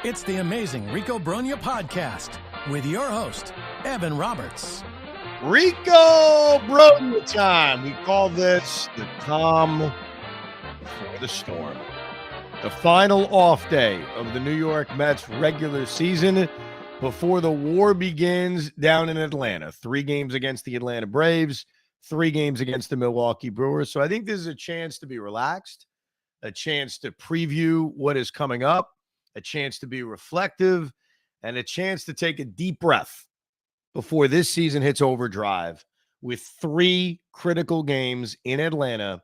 It's the amazing Rico Brogna podcast with your host, Evan Roberts. Rico Brogna time. We call this the calm before the storm. The final off day of the New York Mets regular season before the war begins down in Atlanta. 3 games against the Atlanta Braves, 3 games against the Milwaukee Brewers. So I think this is a chance to be relaxed, a chance to preview what is coming up, a chance to be reflective, and a chance to take a deep breath before this season hits overdrive with 3 critical games in Atlanta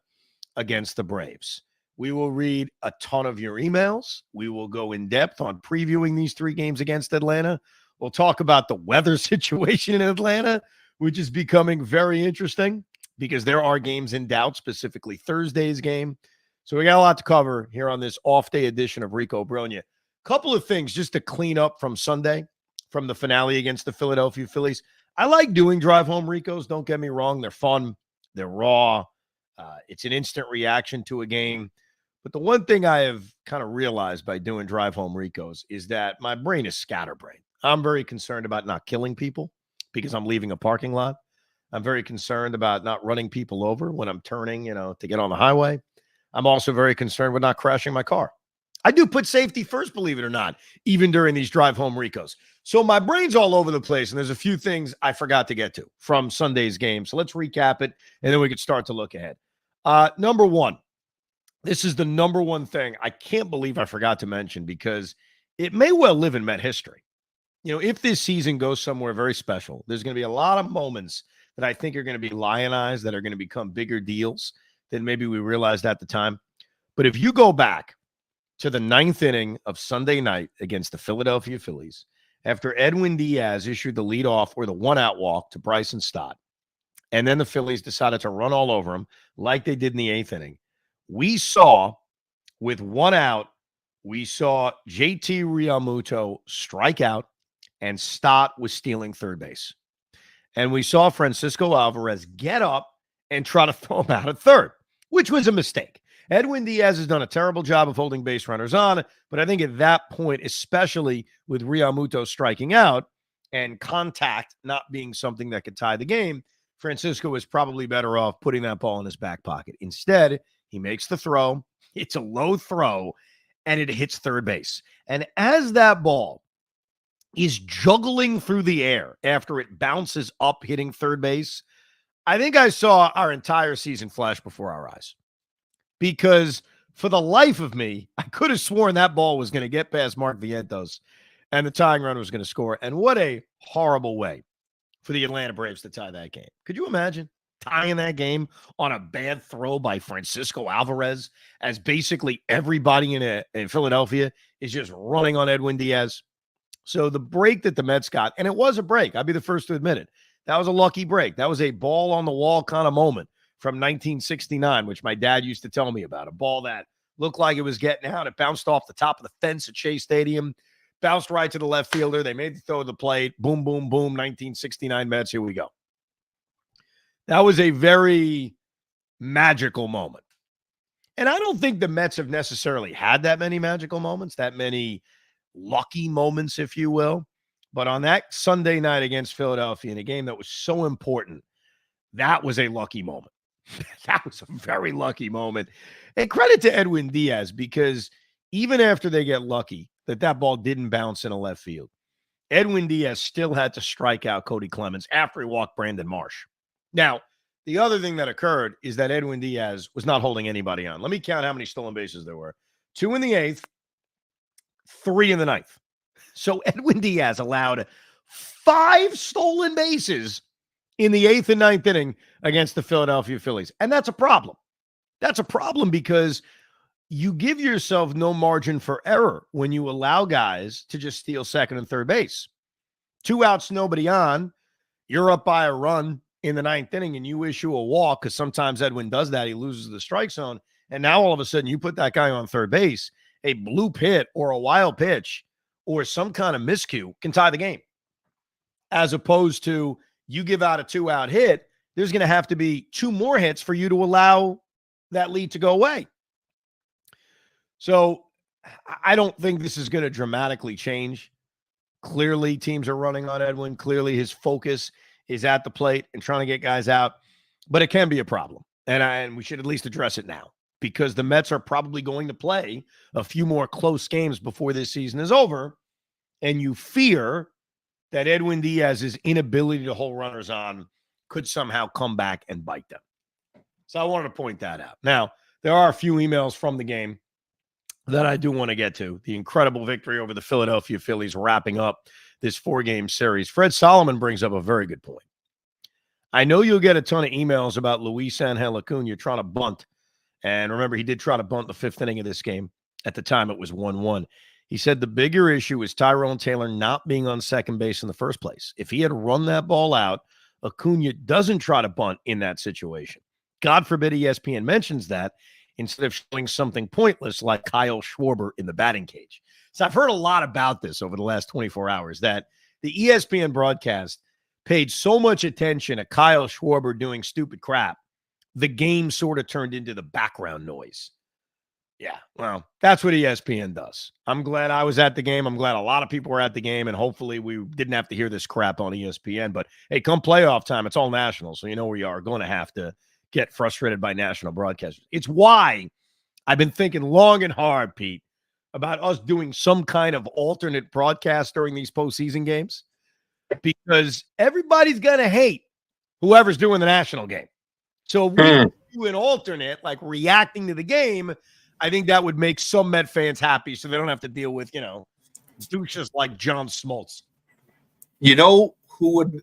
against the Braves. We will read a ton of your emails. We will go in depth on previewing these 3 games against Atlanta. We'll talk about the weather situation in Atlanta, which is becoming very interesting because there are games in doubt, specifically Thursday's game. So we got a lot to cover here on this off-day edition of Rico Brogna. Couple of things just to clean up from Sunday, from the finale against the Philadelphia Phillies. I like doing drive home Ricos. Don't get me wrong. They're fun. They're raw. It's an instant reaction to a game. But the one thing I have kind of realized by doing drive home Ricos is that my brain is scatterbrained. I'm very concerned about not killing people because I'm leaving a parking lot. I'm very concerned about not running people over when I'm turning, to get on the highway. I'm also very concerned with not crashing my car. I do put safety first, believe it or not, even during these drive home Ricos. So my brain's all over the place, and there's a few things I forgot to get to from Sunday's game. So let's recap it, and then we can start to look ahead. Number one, this is the number one thing I can't believe I forgot to mention because it may well live in Met history. If this season goes somewhere very special, there's going to be a lot of moments that I think are going to be lionized, that are going to become bigger deals than maybe we realized at the time. But if you go back to the 9th inning of Sunday night against the Philadelphia Phillies, after Edwin Diaz issued the leadoff or the one-out walk to Bryson Stott, and then the Phillies decided to run all over him like they did in the 8th inning, we saw, with 1 out, we saw JT Realmuto strike out, and Stott was stealing third base. And we saw Francisco Alvarez get up and try to throw him out at third, which was a mistake. Edwin Diaz has done a terrible job of holding base runners on, but I think at that point, especially with Realmuto striking out and contact not being something that could tie the game, Francisco is probably better off putting that ball in his back pocket. Instead, he makes the throw. It's a low throw, and it hits third base. And as that ball is juggling through the air after it bounces up hitting third base, I think I saw our entire season flash before our eyes. Because for the life of me, I could have sworn that ball was going to get past Mark Vientos and the tying run was going to score. And what a horrible way for the Atlanta Braves to tie that game. Could you imagine tying that game on a bad throw by Francisco Alvarez as basically everybody in Philadelphia is just running on Edwin Diaz? So the break that the Mets got, and it was a break, I'll be the first to admit it, that was a lucky break. That was a ball on the wall kind of moment from 1969, which my dad used to tell me about. A ball that looked like it was getting out. It bounced off the top of the fence at Shea Stadium, bounced right to the left fielder. They made the throw to the plate. Boom, boom, boom, 1969 Mets. Here we go. That was a very magical moment. And I don't think the Mets have necessarily had that many magical moments, that many lucky moments, if you will. But on that Sunday night against Philadelphia in a game that was so important, that was a lucky moment. That was a very lucky moment. And credit to Edwin Diaz, because even after they get lucky that ball didn't bounce in a left field, Edwin Diaz still had to strike out Cody Clemens after he walked Brandon Marsh. Now, the other thing that occurred is that Edwin Diaz was not holding anybody on. Let me count how many stolen bases there were. 2 in the 8th, 3 in the 9th. So Edwin Diaz allowed 5 stolen bases in the 8th and 9th inning against the Philadelphia Phillies. And that's a problem. That's a problem because you give yourself no margin for error when you allow guys to just steal second and third base. 2 outs, nobody on. You're up by a run in the 9th inning and you issue a walk, because sometimes Edwin does that. He loses the strike zone. And now all of a sudden you put that guy on third base. A bloop hit or a wild pitch or some kind of miscue can tie the game. As opposed to you give out a 2-out hit, there's going to have to be 2 more hits for you to allow that lead to go away. So I don't think this is going to dramatically change. Clearly, teams are running on Edwin. Clearly, his focus is at the plate and trying to get guys out. But it can be a problem. And we should at least address it now because the Mets are probably going to play a few more close games before this season is over. And you fear that Edwin Diaz's inability to hold runners on could somehow come back and bite them. So I wanted to point that out. Now, there are a few emails from the game that I do want to get to. The incredible victory over the Philadelphia Phillies wrapping up this 4-game series. Fred Solomon brings up a very good point. I know you'll get a ton of emails about Luis Angel Acuna trying to bunt. And remember, he did try to bunt the 5th inning of this game. At the time, it was 1-1. He said the bigger issue is Tyrone Taylor not being on second base in the first place. If he had run that ball out, Acuna doesn't try to bunt in that situation. God forbid ESPN mentions that instead of showing something pointless like Kyle Schwarber in the batting cage. So I've heard a lot about this over the last 24 hours, that the ESPN broadcast paid so much attention to Kyle Schwarber doing stupid crap, the game sort of turned into the background noise. Yeah, well, that's what ESPN does. I'm glad I was at the game. I'm glad a lot of people were at the game, and hopefully we didn't have to hear this crap on ESPN. But, hey, come playoff time, it's all national, so you know we are going to have to get frustrated by national broadcasters. It's why I've been thinking long and hard, Pete, about us doing some kind of alternate broadcast during these postseason games, because everybody's going to hate whoever's doing the national game. So if we do an alternate, like reacting to the game, I think that would make some Met fans happy so they don't have to deal with, douches like John Smoltz. You know who'd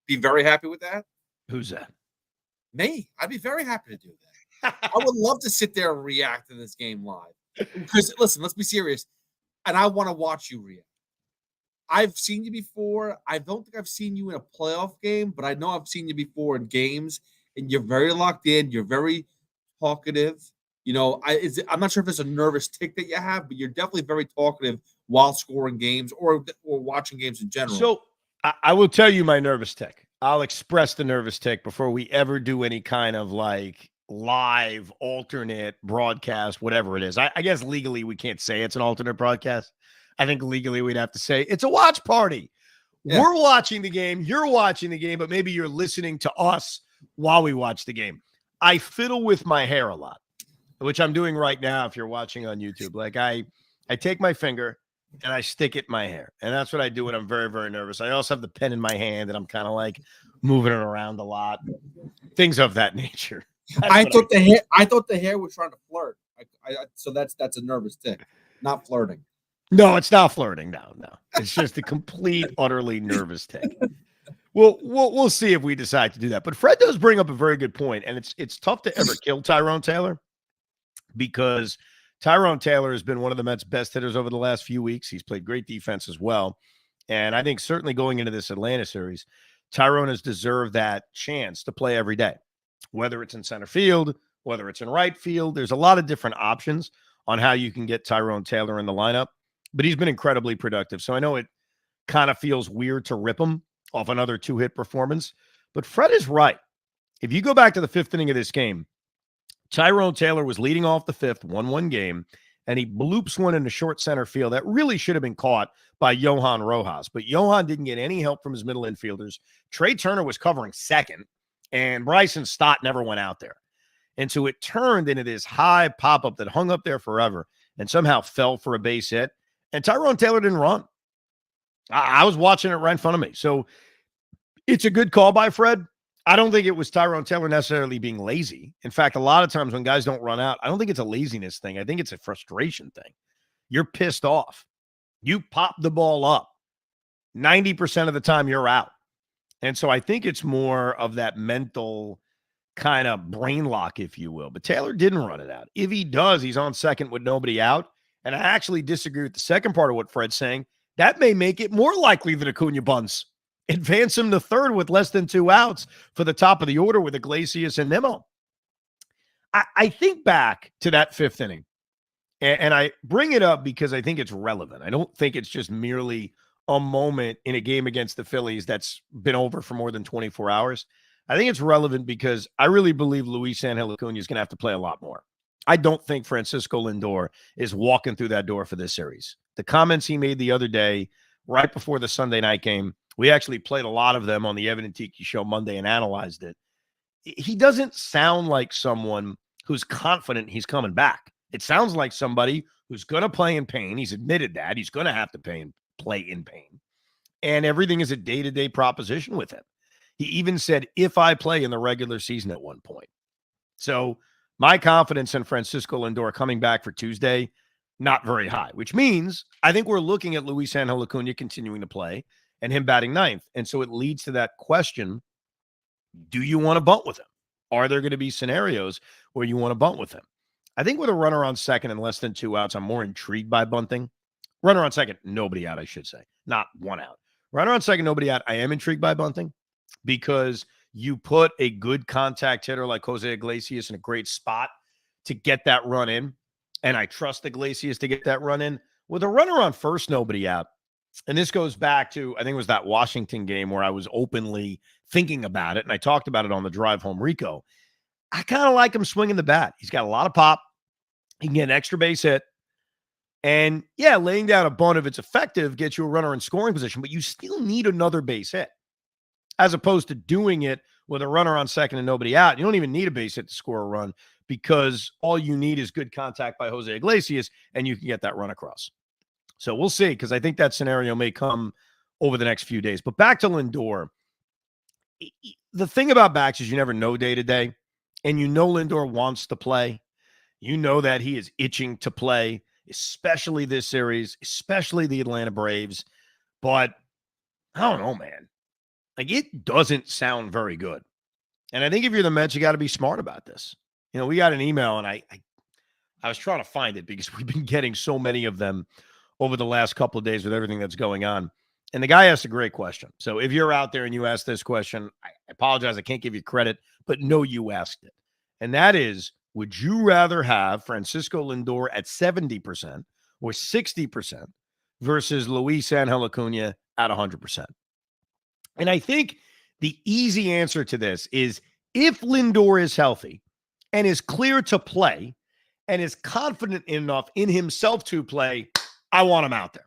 be very happy with that? Who's that? Me. I'd be very happy to do that. I would love to sit there and react to this game live. Because, listen, let's be serious. And I want to watch you react. I've seen you before. I don't think I've seen you in a playoff game, but I know I've seen you before in games. And you're very locked in. You're very talkative. I'm not sure if it's a nervous tick that you have, but you're definitely very talkative while scoring games or watching games in general. So I will tell you my nervous tick. I'll express the nervous tick before we ever do any kind of like live alternate broadcast, whatever it is. I guess legally we can't say it's an alternate broadcast. I think legally we'd have to say it's a watch party. Yeah. We're watching the game. You're watching the game, but maybe you're listening to us while we watch the game. I fiddle with my hair a lot, which I'm doing right now if you're watching on YouTube. Like I take my finger and I stick it in my hair. And that's what I do when I'm very, very nervous. I also have the pen in my hand and I'm kind of like moving it around a lot. Things of that nature. I thought the hair was trying to flirt. So that's a nervous tick, not flirting. No, it's not flirting. No. It's just a complete, utterly nervous tick. Well, we'll see if we decide to do that. But Fred does bring up a very good point, and it's tough to ever kill Tyrone Taylor because Tyrone Taylor has been one of the Mets' best hitters over the last few weeks. He's played great defense as well. And I think certainly going into this Atlanta series, Tyrone has deserved that chance to play every day, whether it's in center field, whether it's in right field. There's a lot of different options on how you can get Tyrone Taylor in the lineup, but he's been incredibly productive. So I know it kind of feels weird to rip him off another 2-hit performance, but Fred is right. If you go back to the 5th inning of this game, Tyrone Taylor was leading off the 5th, 1-1 game, and he bloops one in the short center field that really should have been caught by Johan Rojas. But Johan didn't get any help from his middle infielders. Trey Turner was covering second, and Bryson Stott never went out there. And so it turned into this high pop-up that hung up there forever and somehow fell for a base hit. And Tyrone Taylor didn't run. I was watching it right in front of me. So it's a good call by Fred. I don't think it was Tyrone Taylor necessarily being lazy. In fact, a lot of times when guys don't run out, I don't think it's a laziness thing. I think it's a frustration thing. You're pissed off. You pop the ball up. 90% of the time you're out. And so I think it's more of that mental kind of brain lock, if you will. But Taylor didn't run it out. If he does, he's on second with nobody out. And I actually disagree with the second part of what Fred's saying. That may make it more likely that Acuna bunts. Advance him to third with less than 2 outs for the top of the order with Iglesias and Nimmo. I think back to that 5th inning, and I bring it up because I think it's relevant. I don't think it's just merely a moment in a game against the Phillies that's been over for more than 24 hours. I think it's relevant because I really believe Luis Angel Acuna is going to have to play a lot more. I don't think Francisco Lindor is walking through that door for this series. The comments he made the other day, right before the Sunday night game, we actually played a lot of them on the Evan and Tiki show Monday and analyzed it. He doesn't sound like someone who's confident he's coming back. It sounds like somebody who's going to play in pain. He's admitted that. He's going to have to play in pain. And everything is a day-to-day proposition with him. He even said, if I play in the regular season at one point. So my confidence in Francisco Lindor coming back for Tuesday, not very high, which means I think we're looking at Luisangel Acuna continuing to play and him batting ninth. And so it leads to that question, do you want to bunt with him? Are there going to be scenarios where you want to bunt with him? I think with a runner on second and less than 2 outs, I'm more intrigued by bunting. Runner on second, nobody out, I should say. Not 1 out. Runner on second, nobody out. I am intrigued by bunting because you put a good contact hitter like Jose Iglesias in a great spot to get that run in. And I trust Iglesias to get that run in. With a runner on first, nobody out. And this goes back to, I think it was that Washington game where I was openly thinking about it. And I talked about it on the drive home, Rico. I kind of like him swinging the bat. He's got a lot of pop. He can get an extra base hit. And yeah, laying down a bunt, if it's effective, gets you a runner in scoring position, but you still need another base hit as opposed to doing it with a runner on second and nobody out. You don't even need a base hit to score a run because all you need is good contact by Jose Iglesias and you can get that run across. So we'll see, because I think that scenario may come over the next few days. But back to Lindor. The thing about backs is you never know day to day, and you know Lindor wants to play. You know that he is itching to play, especially this series, especially the Atlanta Braves. But I don't know, man. Like, it doesn't sound very good. And I think if you're the Mets, you got to be smart about this. You know, we got an email, and I was trying to find it because we've been getting so many of them over the last couple of days with everything that's going on. And the guy asked a great question. So if you're out there and you asked this question, I apologize. I can't give you credit, but no, you asked it. And that is, would you rather have Francisco Lindor at 70% or 60% versus Luisangel Acuna at 100%? And I think the easy answer to this is if Lindor is healthy and is clear to play and is confident enough in himself to play, I want him out there.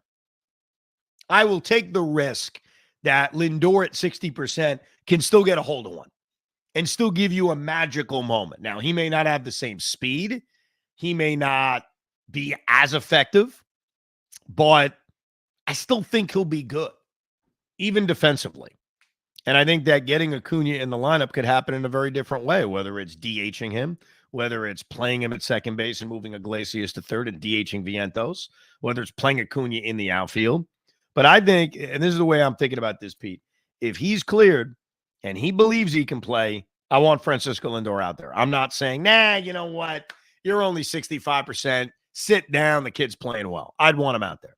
I will take the risk that Lindor at 60% can still get a hold of one and still give you a magical moment. Now, he may not have the same speed. He may not be as effective, but I still think he'll be good, even defensively. And I think that getting Acuna in the lineup could happen in a very different way, whether it's DHing him, whether it's playing him at second base and moving Iglesias to third and DHing Vientos, whether it's playing Acuna in the outfield. But I think, and this is the way I'm thinking about this, Pete, if he's cleared and he believes he can play, I want Francisco Lindor out there. I'm not saying, nah, you know what? You're only 65%. Sit down. The kid's playing well. I'd want him out there.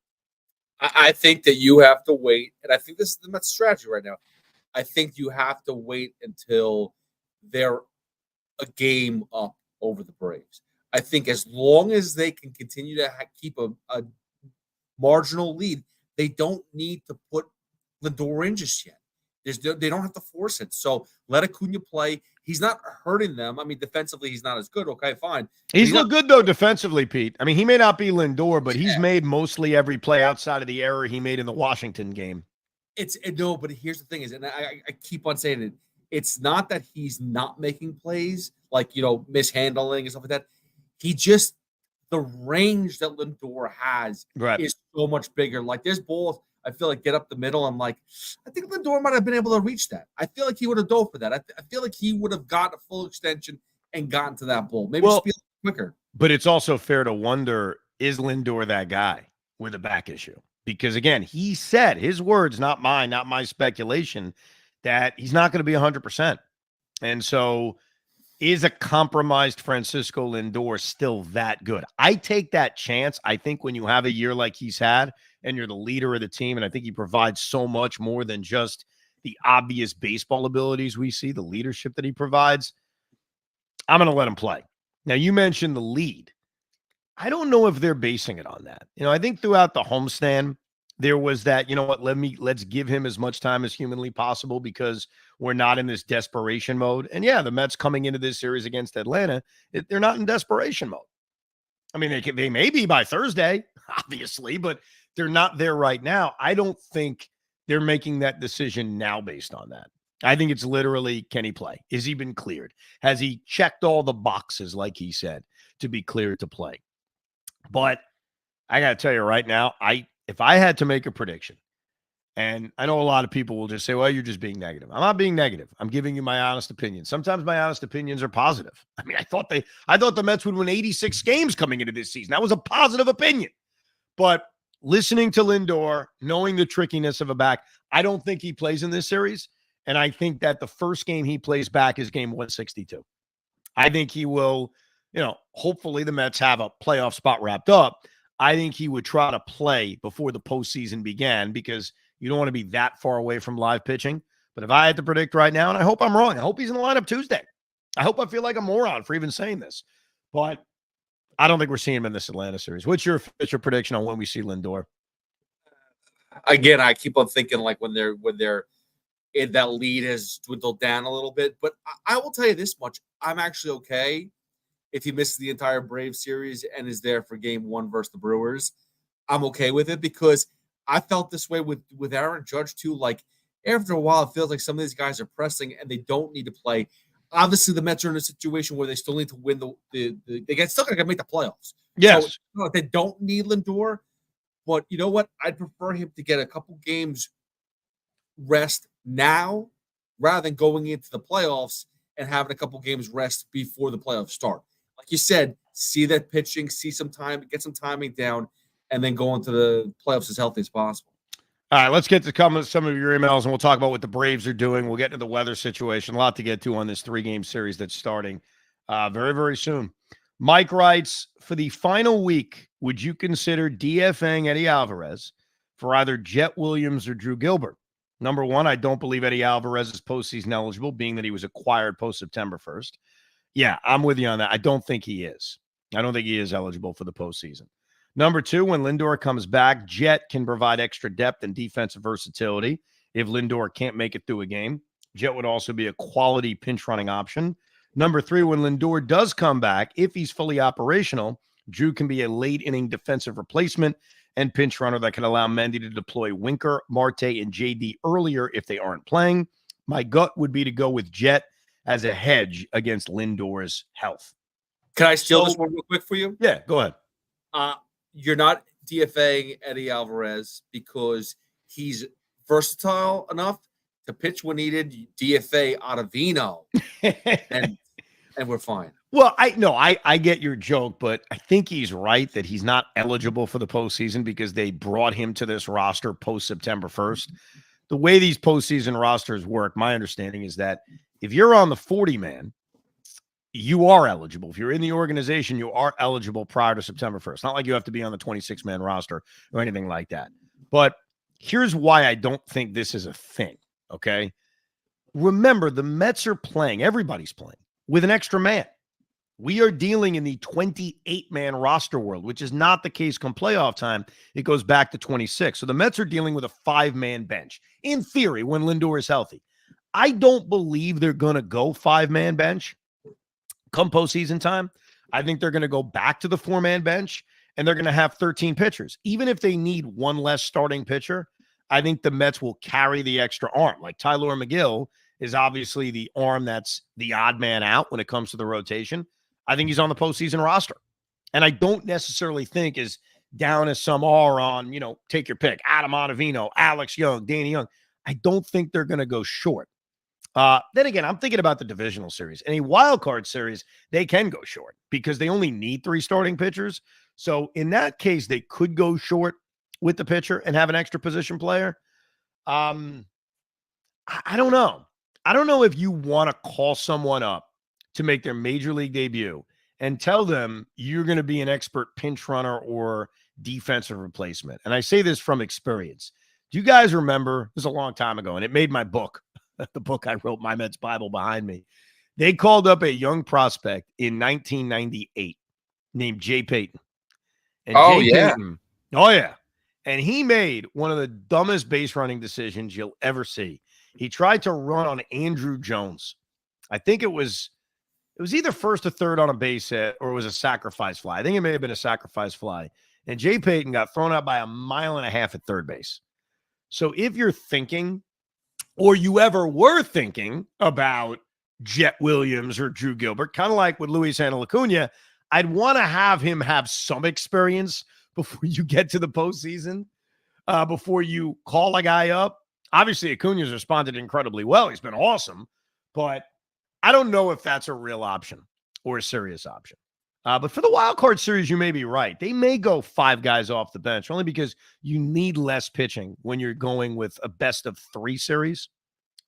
I think that you have to wait, and I think this is the Mets strategy right now. I think you have to wait until they're a game up over the Braves. I think as long as they can continue to keep a marginal lead, they don't need to put Lindor in just yet. They don't have to force it. So let Acuna play. He's not hurting them. I mean, defensively, he's not as good. Okay, fine. He's looked good, though, defensively, Pete. I mean, he may not be Lindor, but he's made mostly every play outside of the error he made in the Washington game. No, but here's the thing is, and I keep on saying it, it's not that he's not making plays, like, mishandling and stuff like that. The range that Lindor has is so much bigger. Like, there's balls, I feel like, get up the middle. I'm like, I think Lindor might have been able to reach that. I feel like he would have dove for that. I feel like he would have got a full extension and gotten to that ball. Maybe just be a little quicker. But it's also fair to wonder, is Lindor that guy with a back issue? Because, again, he said, his words, not mine, not my speculation, that he's not going to be 100%. And so is a compromised Francisco Lindor still that good? I take that chance. I think when you have a year like he's had and you're the leader of the team, and I think he provides so much more than just the obvious baseball abilities we see, the leadership that he provides, I'm going to let him play. Now, you mentioned the lead. I don't know if they're basing it on that. I think throughout the homestand, there was that, let's give him as much time as humanly possible because we're not in this desperation mode. And yeah, the Mets coming into this series against Atlanta, they're not in desperation mode. I mean, they may be by Thursday, obviously, but they're not there right now. I don't think they're making that decision now based on that. I think it's literally, can he play? Has he been cleared? Has he checked all the boxes, like he said, to be cleared to play? But I got to tell you right now, if I had to make a prediction, and I know a lot of people will just say, well, you're just being negative. I'm not being negative. I'm giving you my honest opinion. Sometimes my honest opinions are positive. I mean, I thought the Mets would win 86 games coming into this season. That was a positive opinion. But listening to Lindor, knowing the trickiness of a back, I don't think he plays in this series. And I think that the first game he plays back is game 162. I think he will, hopefully the Mets have a playoff spot wrapped up. I think he would try to play before the postseason began because you don't want to be that far away from live pitching. But if I had to predict right now, and I hope I'm wrong, I hope he's in the lineup Tuesday. I hope I feel like a moron for even saying this. But I don't think we're seeing him in this Atlanta series. What's your prediction on when we see Lindor? Again, I keep on thinking like when they're in that lead has dwindled down a little bit. But I will tell you this much. I'm actually okay if he misses the entire Braves series and is there for game 1 versus the Brewers. I'm okay with it because I felt this way with Aaron Judge too. Like after a while, it feels like some of these guys are pressing and they don't need to play. Obviously, the Mets are in a situation where they still need to win they still got to make the playoffs. Yes. So they don't need Lindor, but you know what? I'd prefer him to get a couple games rest now rather than going into the playoffs and having a couple games rest before the playoffs start. Like you said, see that pitching, see some time, get some timing down, and then go into the playoffs as healthy as possible. All right, let's get to some of your emails, and we'll talk about what the Braves are doing. We'll get to the weather situation. A lot to get to on this 3-game series that's starting very, very soon. Mike writes, for the final week, would you consider DFAing Eddie Alvarez for either Jet Williams or Drew Gilbert? Number one, I don't believe Eddie Alvarez is postseason eligible, being that he was acquired post-September 1st. Yeah, I'm with you on that. I don't think he is. I don't think he is eligible for the postseason. Number two, when Lindor comes back, Jet can provide extra depth and defensive versatility. If Lindor can't make it through a game, Jet would also be a quality pinch running option. Number three, when Lindor does come back, if he's fully operational, Drew can be a late inning defensive replacement and pinch runner that can allow Mendy to deploy Winker, Marte, and JD earlier if they aren't playing. My gut would be to go with Jet as a hedge against Lindor's health. Can I steal this one real quick for you? Yeah, go ahead. You're not DFAing Eddie Alvarez because he's versatile enough to pitch when needed. DFA Ottavino, and we're fine. Well, I get your joke, but I think he's right that he's not eligible for the postseason because they brought him to this roster post-September 1st. The way these postseason rosters work, my understanding is that if you're on the 40-man, you are eligible. If you're in the organization, you are eligible prior to September 1st. Not like you have to be on the 26-man roster or anything like that. But here's why I don't think this is a thing, okay? Remember, the Mets are playing, everybody's playing, with an extra man. We are dealing in the 28-man roster world, which is not the case come playoff time. It goes back to 26. So the Mets are dealing with a 5-man bench, in theory, when Lindor is healthy. I don't believe they're going to go 5-man bench come postseason time. I think they're going to go back to the 4-man bench, and they're going to have 13 pitchers. Even if they need one less starting pitcher, I think the Mets will carry the extra arm. Like Tyler McGill is obviously the arm that's the odd man out when it comes to the rotation. I think he's on the postseason roster. And I don't necessarily think as down as some are on, take your pick, Adam Ottavino, Alex Young, Danny Young. I don't think they're going to go short. Then again, I'm thinking about the divisional series. In a wild card series, they can go short because they only need 3 starting pitchers. So in that case, they could go short with the pitcher and have an extra position player. I don't know. I don't know if you want to call someone up to make their major league debut and tell them you're going to be an expert pinch runner or defensive replacement. And I say this from experience. Do you guys remember? This was a long time ago, and it made my book. The book I wrote, My Mets Bible, behind me. They called up a young prospect in 1998 named Jay Payton. And Payton, and he made one of the dumbest base running decisions you'll ever see. He tried to run on Andrew Jones. I think it was It was either first or third on a base hit, or it was a sacrifice fly. I think it may have been a sacrifice fly. And Jay Payton got thrown out by 1.5 miles at third base. So if you're thinking, or you ever were thinking about Jet Williams or Drew Gilbert, kind of like with Luis Acuna, I'd want to have him have some experience before you get to the postseason, before you call a guy up. Obviously, Acuna's responded incredibly well. He's been awesome, but I don't know if that's a real option or a serious option. But for the wild card series, you may be right. They may go 5 guys off the bench, only because you need less pitching when you're going with a best-of-3 series.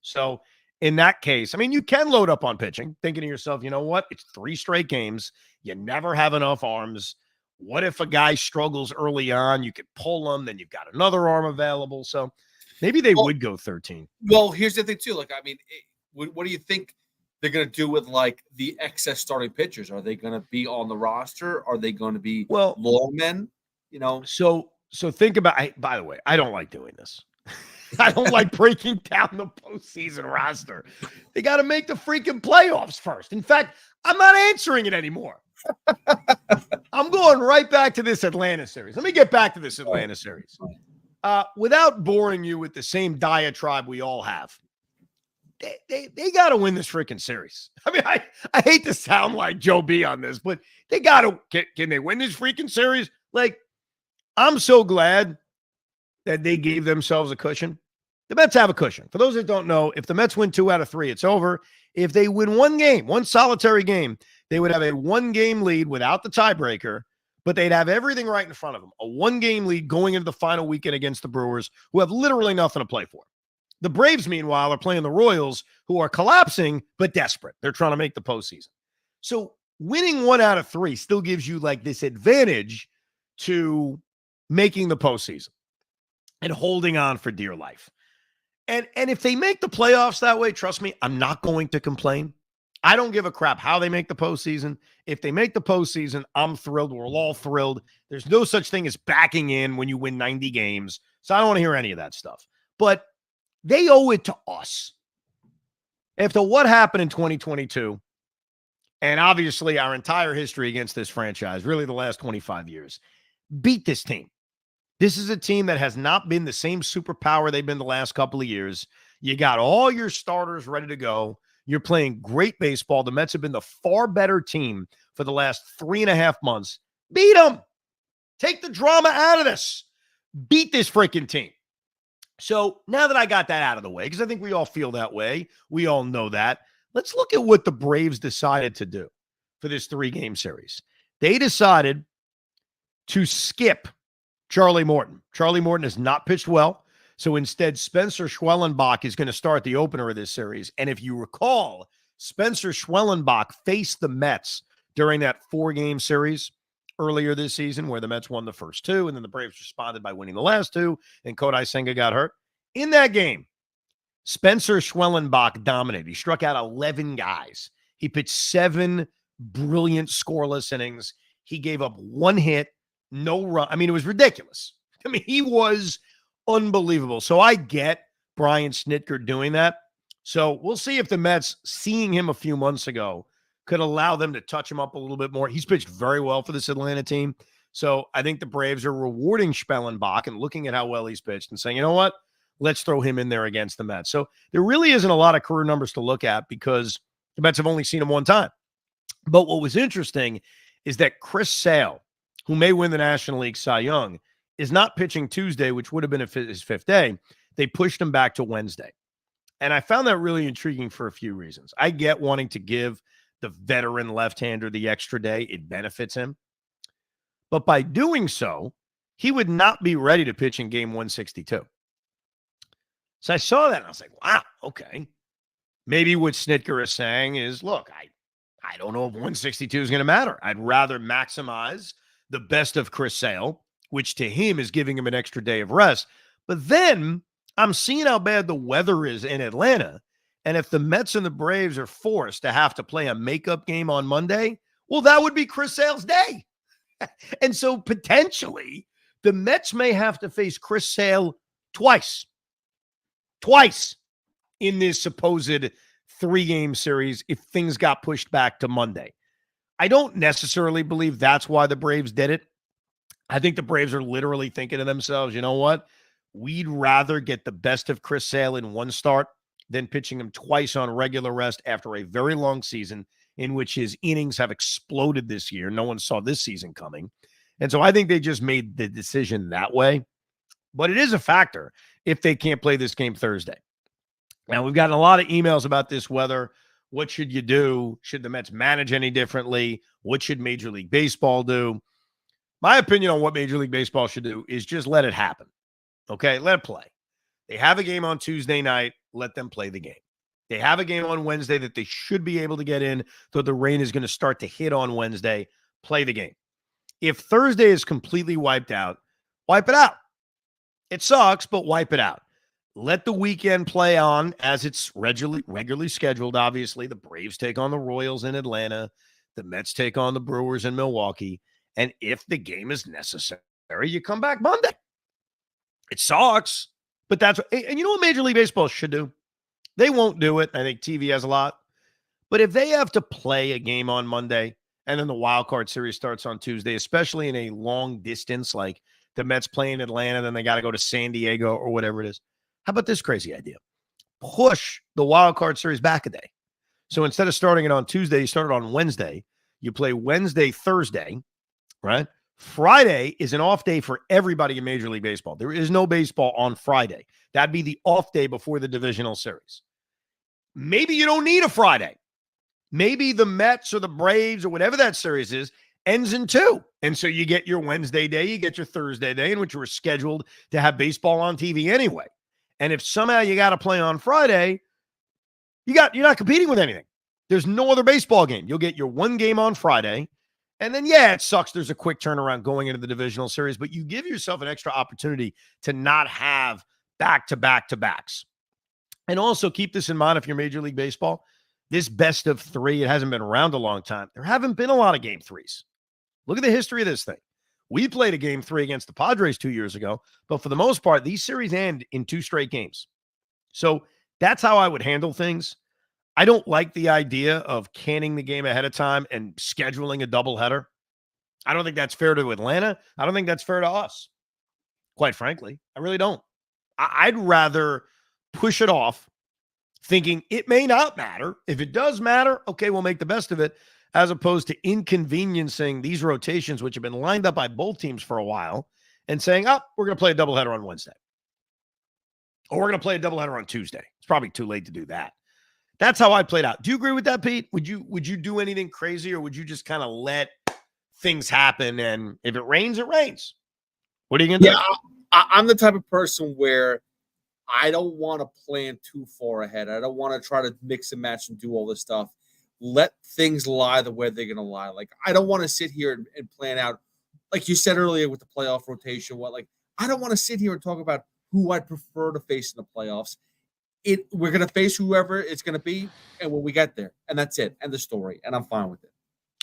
So in that case, I mean, you can load up on pitching, thinking to yourself, you know what? It's 3 straight games. You never have enough arms. What if a guy struggles early on? You could pull him, then you've got another arm available. So maybe they would go 13. Well, here's the thing, too. Like, I mean, what do you think they're going to do with, like, the excess starting pitchers? Are they going to be on the roster? Are they going to be long men? You know? So think about, by the way, I don't like doing this. I don't like breaking down the postseason roster. They got to make the freaking playoffs first. In fact, I'm not answering it anymore. I'm going right back to this Atlanta series. Let me get back to this Atlanta series. Without boring you with the same diatribe we all have, they got to win this freaking series. I mean, I hate to sound like Joe B on this, but they got to. Can they win this freaking series? Like, I'm so glad that they gave themselves a cushion. The Mets have a cushion. For those that don't know, if the Mets win 2 out of 3, it's over. If they win one game, one solitary game, they would have a 1-game lead without the tiebreaker, but they'd have everything right in front of them. A 1-game lead going into the final weekend against the Brewers, who have literally nothing to play for. The Braves, meanwhile, are playing the Royals, who are collapsing but desperate. They're trying to make the postseason. So winning 1 out of 3 still gives you like this advantage to making the postseason and holding on for dear life. And if they make the playoffs that way, trust me, I'm not going to complain. I don't give a crap how they make the postseason. If they make the postseason, I'm thrilled. We're all thrilled. There's no such thing as backing in when you win 90 games. So I don't want to hear any of that stuff. But they owe it to us. After what happened in 2022, and obviously our entire history against this franchise, really the last 25 years, beat this team. This is a team that has not been the same superpower they've been the last couple of years. You got all your starters ready to go. You're playing great baseball. The Mets have been the far better team for the last 3.5 months. Beat them. Take the drama out of this. Beat this freaking team. So now that I got that out of the way, because I think we all feel that way, we all know that, let's look at what the Braves decided to do for this 3-game series. They decided to skip Charlie Morton. Charlie Morton has not pitched well. So instead, Spencer Schwellenbach is going to start the opener of this series. And if you recall, Spencer Schwellenbach faced the Mets during that 4-game series earlier this season, where the Mets won the first 2, and then the Braves responded by winning the last 2, and Kodai Senga got hurt. In that game, Spencer Schwellenbach dominated. He struck out 11 guys. He pitched 7 brilliant scoreless innings. He gave up 1 hit, no run. I mean, it was ridiculous. I mean, he was unbelievable. So I get Brian Snitker doing that. So we'll see if the Mets, seeing him a few months ago, could allow them to touch him up a little bit more. He's pitched very well for this Atlanta team. So I think the Braves are rewarding Schwellenbach and looking at how well he's pitched and saying, you know what? Let's throw him in there against the Mets. So there really isn't a lot of career numbers to look at because the Mets have only seen him 1 time. But what was interesting is that Chris Sale, who may win the National League Cy Young, is not pitching Tuesday, which would have been his 5th day. They pushed him back to Wednesday. And I found that really intriguing for a few reasons. I get wanting to give the veteran left-hander the extra day. It benefits him. But by doing so, he would not be ready to pitch in game 162. So I saw that and I was like, wow, okay. Maybe what Snitker is saying is, look, I don't know if 162 is going to matter. I'd rather maximize the best of Chris Sale, which to him is giving him an extra day of rest. But then I'm seeing how bad the weather is in Atlanta. And if the Mets and the Braves are forced to have to play a makeup game on Monday, well, that would be Chris Sale's day. And so potentially the Mets may have to face Chris Sale twice in this supposed 3-game series if things got pushed back to Monday. I don't necessarily believe that's why the Braves did it. I think the Braves are literally thinking to themselves, you know what? We'd rather get the best of Chris Sale in one start than pitching him twice on regular rest after a very long season in which his innings have exploded this year. No one saw this season coming. And so I think they just made the decision that way. But it is a factor if they can't play this game Thursday. Now, we've gotten a lot of emails about this weather. What should you do? Should the Mets manage any differently? What should Major League Baseball do? My opinion on what Major League Baseball should do is just let it happen. Okay, let it play. They have a game on Tuesday night. Let them play the game. They have a game on Wednesday that they should be able to get in, though the rain is going to start to hit on Wednesday. Play the game. If Thursday is completely wiped out, wipe it out. It sucks, but wipe it out. Let the weekend play on as it's regularly scheduled. Obviously, the Braves take on the Royals in Atlanta. The Mets take on the Brewers in Milwaukee. And if the game is necessary, you come back Monday. It sucks, but that's – and you know what Major League Baseball should do? They won't do it. I think TV has a lot. But if they have to play a game on Monday and then the wild card series starts on Tuesday, especially in a long distance like the Mets play in Atlanta, then they got to go to San Diego or whatever it is. How about this crazy idea? Push the wild card series back a day. So instead of starting it on Tuesday, you start it on Wednesday. You play Wednesday, Thursday, right? Friday is an off day for everybody in Major League Baseball. There is no baseball on Friday. That'd be the off day before the divisional series. Maybe you don't need a Friday. Maybe the Mets or the Braves or whatever that series is ends in 2. And so you get your Wednesday day, you get your Thursday day, in which you were scheduled to have baseball on TV anyway. And if somehow you got to play on Friday, you're not competing with anything. There's no other baseball game. You'll get your one game on Friday. And then, yeah, it sucks. There's a quick turnaround going into the divisional series, but you give yourself an extra opportunity to not have back-to-back-to-backs. And also keep this in mind if you're Major League Baseball. This best of 3, it hasn't been around a long time. There haven't been a lot of game 3s. Look at the history of this thing. We played a game 3 against the Padres 2 years ago, but for the most part, these series end in 2 straight games. So that's how I would handle things. I don't like the idea of canning the game ahead of time and scheduling a doubleheader. I don't think that's fair to Atlanta. I don't think that's fair to us. Quite frankly, I really don't. I'd rather push it off thinking it may not matter. If it does matter, okay, we'll make the best of it, as opposed to inconveniencing these rotations, which have been lined up by both teams for a while, and saying, we're going to play a doubleheader on Wednesday. Or we're going to play a doubleheader on Tuesday. It's probably too late to do that. That's how I played out. Do you agree with that, Pete? Would you do anything crazy, or would you just kind of let things happen, and if it rains, it rains? What are you going to do? I'm the type of person where I don't want to plan too far ahead. I don't want to try to mix and match and do all this stuff. Let things lie the way they're going to lie. Like, I don't want to sit here and plan out, like you said earlier with the playoff rotation. I don't want to sit here and talk about who I'd prefer to face in the playoffs. We're going to face whoever it's going to be, and when we get there, and that's it, and the story, and I'm fine with it.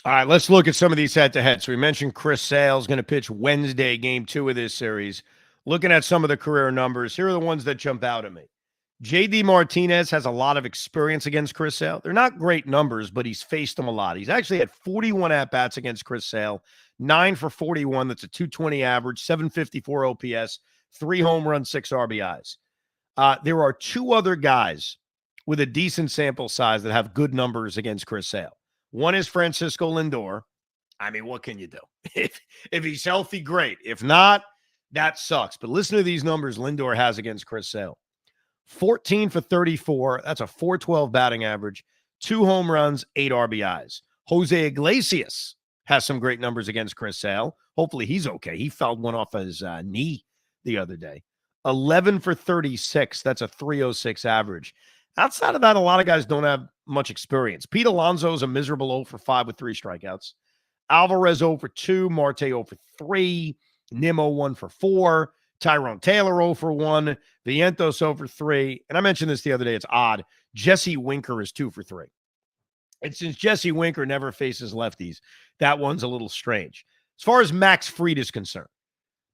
All right, let's look at some of these head-to-heads. So we mentioned Chris Sale's going to pitch Wednesday, game 2 of this series. Looking at some of the career numbers, here are the ones that jump out at me. J.D. Martinez has a lot of experience against Chris Sale. They're not great numbers, but he's faced them a lot. He's actually had 41 at-bats against Chris Sale, 9 for 41. That's a 220 average, 754 OPS, 3 home runs, 6 RBIs. There are 2 other guys with a decent sample size that have good numbers against Chris Sale. One is Francisco Lindor. I mean, what can you do? If he's healthy, great. If not, that sucks. But listen to these numbers Lindor has against Chris Sale. 14 for 34. That's a 412 batting average. 2 home runs, 8 RBIs. Jose Iglesias has some great numbers against Chris Sale. Hopefully he's okay. He fouled one off his knee the other day. 11 for 36. That's a 306 average. Outside of that, a lot of guys don't have much experience. Pete Alonso is a miserable 0 for 5 with 3 strikeouts. Alvarez 0 for 2. Marte 0 for 3. Nimmo 1 for 4. Tyrone Taylor 0 for 1. Vientos 0 for 3. And I mentioned this the other day. It's odd. Jesse Winker is 2 for 3. And since Jesse Winker never faces lefties, that one's a little strange. As far as Max Fried is concerned,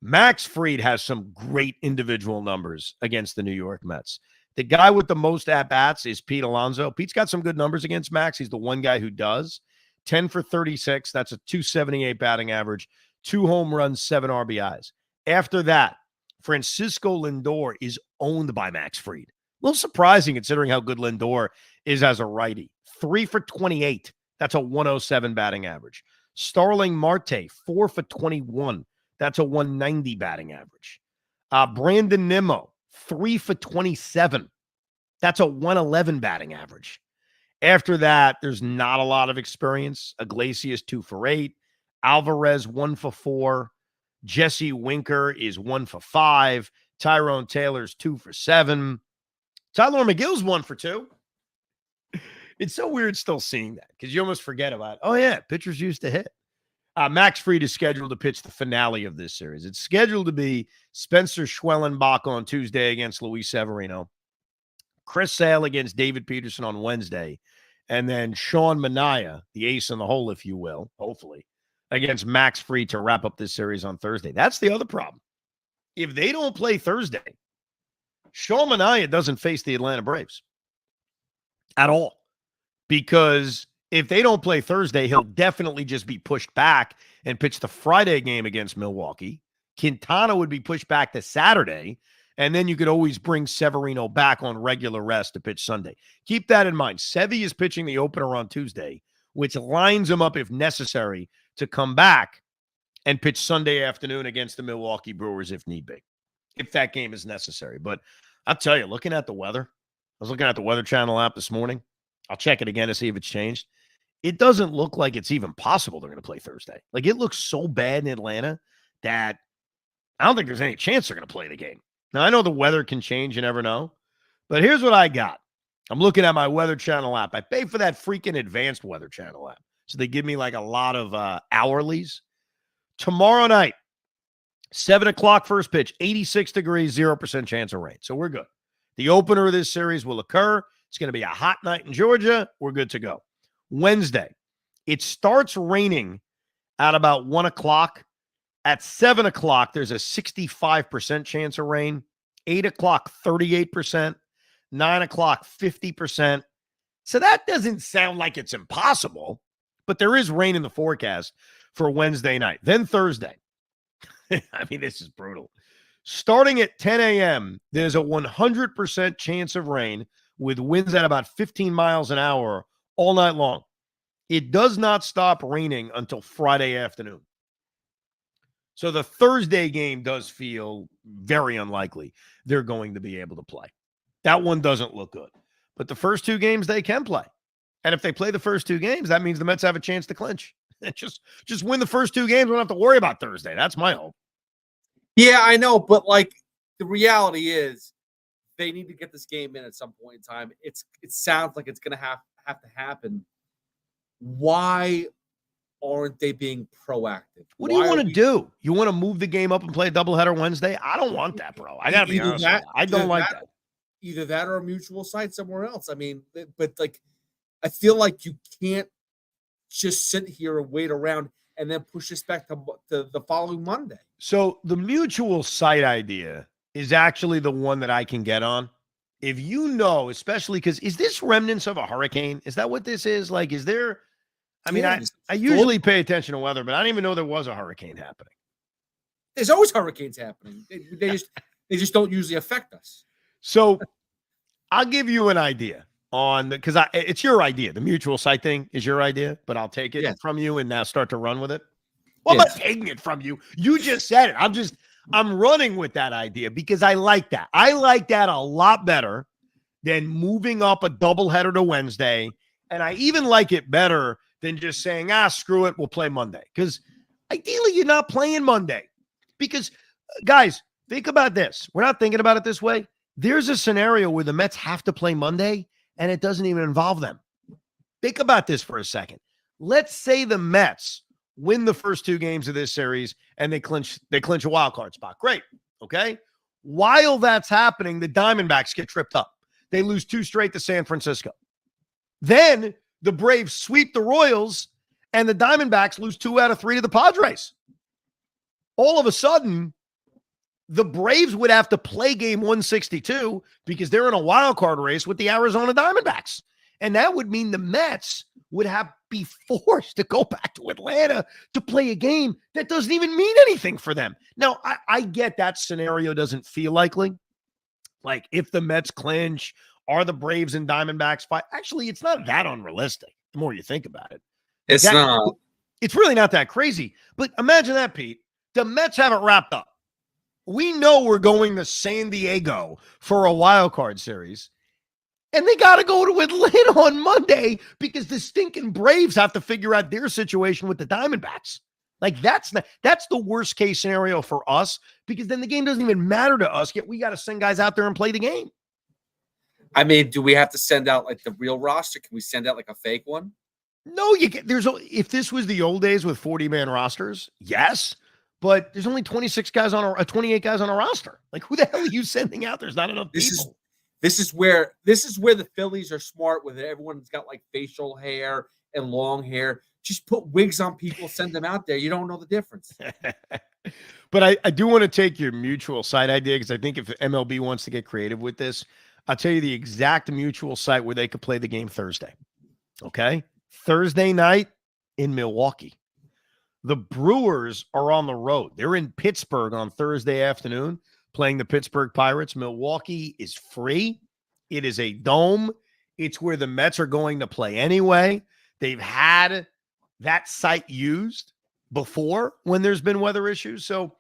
Max Fried has some great individual numbers against the New York Mets. The guy with the most at-bats is Pete Alonso. Pete's got some good numbers against Max. He's the one guy who does. 10 for 36. That's a 278 batting average. 2 home runs, 7 RBIs. After that, Francisco Lindor is owned by Max Fried. A little surprising considering how good Lindor is as a righty. 3 for 28. That's a 107 batting average. Starling Marte, 4 for 21. That's a 190 batting average. Brandon Nimmo, 3 for 27. That's a 111 batting average. After that, there's not a lot of experience. Iglesias, 2 for 8. Alvarez, 1 for 4. Jesse Winker is 1 for 5. Tyrone Taylor's 2 for 7. Tyler McGill's 1 for 2. It's so weird still seeing that because you almost forget about it. Oh, yeah, pitchers used to hit. Max Fried is scheduled to pitch the finale of this series. It's scheduled to be Spencer Schwellenbach on Tuesday against Luis Severino, Chris Sale against David Peterson on Wednesday, and then Sean Manaea, the ace in the hole, if you will, hopefully, against Max Fried to wrap up this series on Thursday. That's the other problem. If they don't play Thursday, Sean Manaea doesn't face the Atlanta Braves at all. Because if they don't play Thursday, he'll definitely just be pushed back and pitch the Friday game against Milwaukee. Quintana would be pushed back to Saturday, and then you could always bring Severino back on regular rest to pitch Sunday. Keep that in mind. Sevy is pitching the opener on Tuesday, which lines him up, if necessary, to come back and pitch Sunday afternoon against the Milwaukee Brewers if need be, if that game is necessary. But I'll tell you, looking at the weather, I was looking at the Weather Channel app this morning. I'll check it again to see if it's changed. It doesn't look like it's even possible they're going to play Thursday. Like, it looks so bad in Atlanta that I don't think there's any chance they're going to play the game. Now, I know the weather can change. You never know. But here's what I got. I'm looking at my Weather Channel app. I pay for that freaking advanced Weather Channel app. So they give me like a lot of hourlies. Tomorrow night, 7 o'clock first pitch, 86 degrees, 0% chance of rain. So we're good. The opener of this series will occur. It's going to be a hot night in Georgia. We're good to go. Wednesday, it starts raining at about 1 o'clock. At 7 o'clock, there's a 65% chance of rain. 8 o'clock, 38%. 9 o'clock, 50%. So that doesn't sound like it's impossible, but there is rain in the forecast for Wednesday night. Then Thursday. I mean, this is brutal. Starting at 10 a.m., there's a 100% chance of rain with winds at about 15 miles an hour all night long. It does not stop raining until Friday afternoon. So the Thursday game does feel very unlikely they're going to be able to play. That one doesn't look good. But the first 2 games they can play. And if they play the first 2 games, that means the Mets have a chance to clinch. Just win the first 2 games. We don't have to worry about Thursday. That's my hope. Yeah, I know. But, like, the reality is they need to get this game in at some point in time. It sounds like it's going to have to happen. Why aren't they being proactive? What do you want to do? You want to move the game up and play a doubleheader Wednesday? I don't want that, bro. I got to be honest with you. I don't like that. Either that or a mutual site somewhere else. I mean, but, like, I feel like you can't just sit here and wait around and then push this back to the following Monday. So the mutual site idea is actually the one that I can get on. If you know, especially because is this remnants of a hurricane? Is that what this is? Like, is there, I mean, I usually pay attention to weather, but I didn't even know there was a hurricane happening. There's always hurricanes happening. They just don't usually affect us. So I'll give you an idea on because it's your idea. The mutual site thing is your idea, but I'll take it from you and now start to run with it. Well, I'm not taking it from you. You just said it. I'm running with that idea because I like that. I like that a lot better than moving up a doubleheader to Wednesday. And I even like it better than just saying, screw it, we'll play Monday. Because ideally, you're not playing Monday. Because, guys, think about this. We're not thinking about it this way. There's a scenario where the Mets have to play Monday, and it doesn't even involve them. Think about this for a second. Let's say the Mets win the first 2 games of this series and they clinch a wild card spot. Great. Okay. While that's happening, the Diamondbacks get tripped up. They lose 2 straight to San Francisco. Then the Braves sweep the Royals and the Diamondbacks lose 2 out of 3 to the Padres. All of a sudden, the Braves would have to play game 162 because they're in a wild card race with the Arizona Diamondbacks. And that would mean the Mets would be forced to go back to Atlanta to play a game that doesn't even mean anything for them. Now, I get that scenario doesn't feel likely. Like if the Mets clinch, are the Braves and Diamondbacks fight? Actually, it's not that unrealistic the more you think about it. It's not. It's really not that crazy. But imagine that, Pete. The Mets have it wrapped up. We know we're going to San Diego for a wild card series. And they got to go to Atlanta on Monday because the stinking Braves have to figure out their situation with the Diamondbacks. Like that's the worst case scenario for us because then the game doesn't even matter to us, yet we got to send guys out there and play the game. I mean, do we have to send out like the real roster? Can we send out like a fake one? No, you can. If this was the old days with 40-man rosters, yes, but there's only 28 guys on a roster. Like who the hell are you sending out? There's not enough people. This is where the Phillies are smart with it. Everyone's got like facial hair and long hair. Just put wigs on people, send them out there. You don't know the difference. But I do want to take your mutual site idea because I think if MLB wants to get creative with this, I'll tell you the exact mutual site where they could play the game Thursday. Okay? Thursday night in Milwaukee. The Brewers are on the road. They're in Pittsburgh on Thursday afternoon playing the Pittsburgh Pirates. Milwaukee is free. It is a dome. It's where the Mets are going to play anyway. They've had that site used before when there's been weather issues. So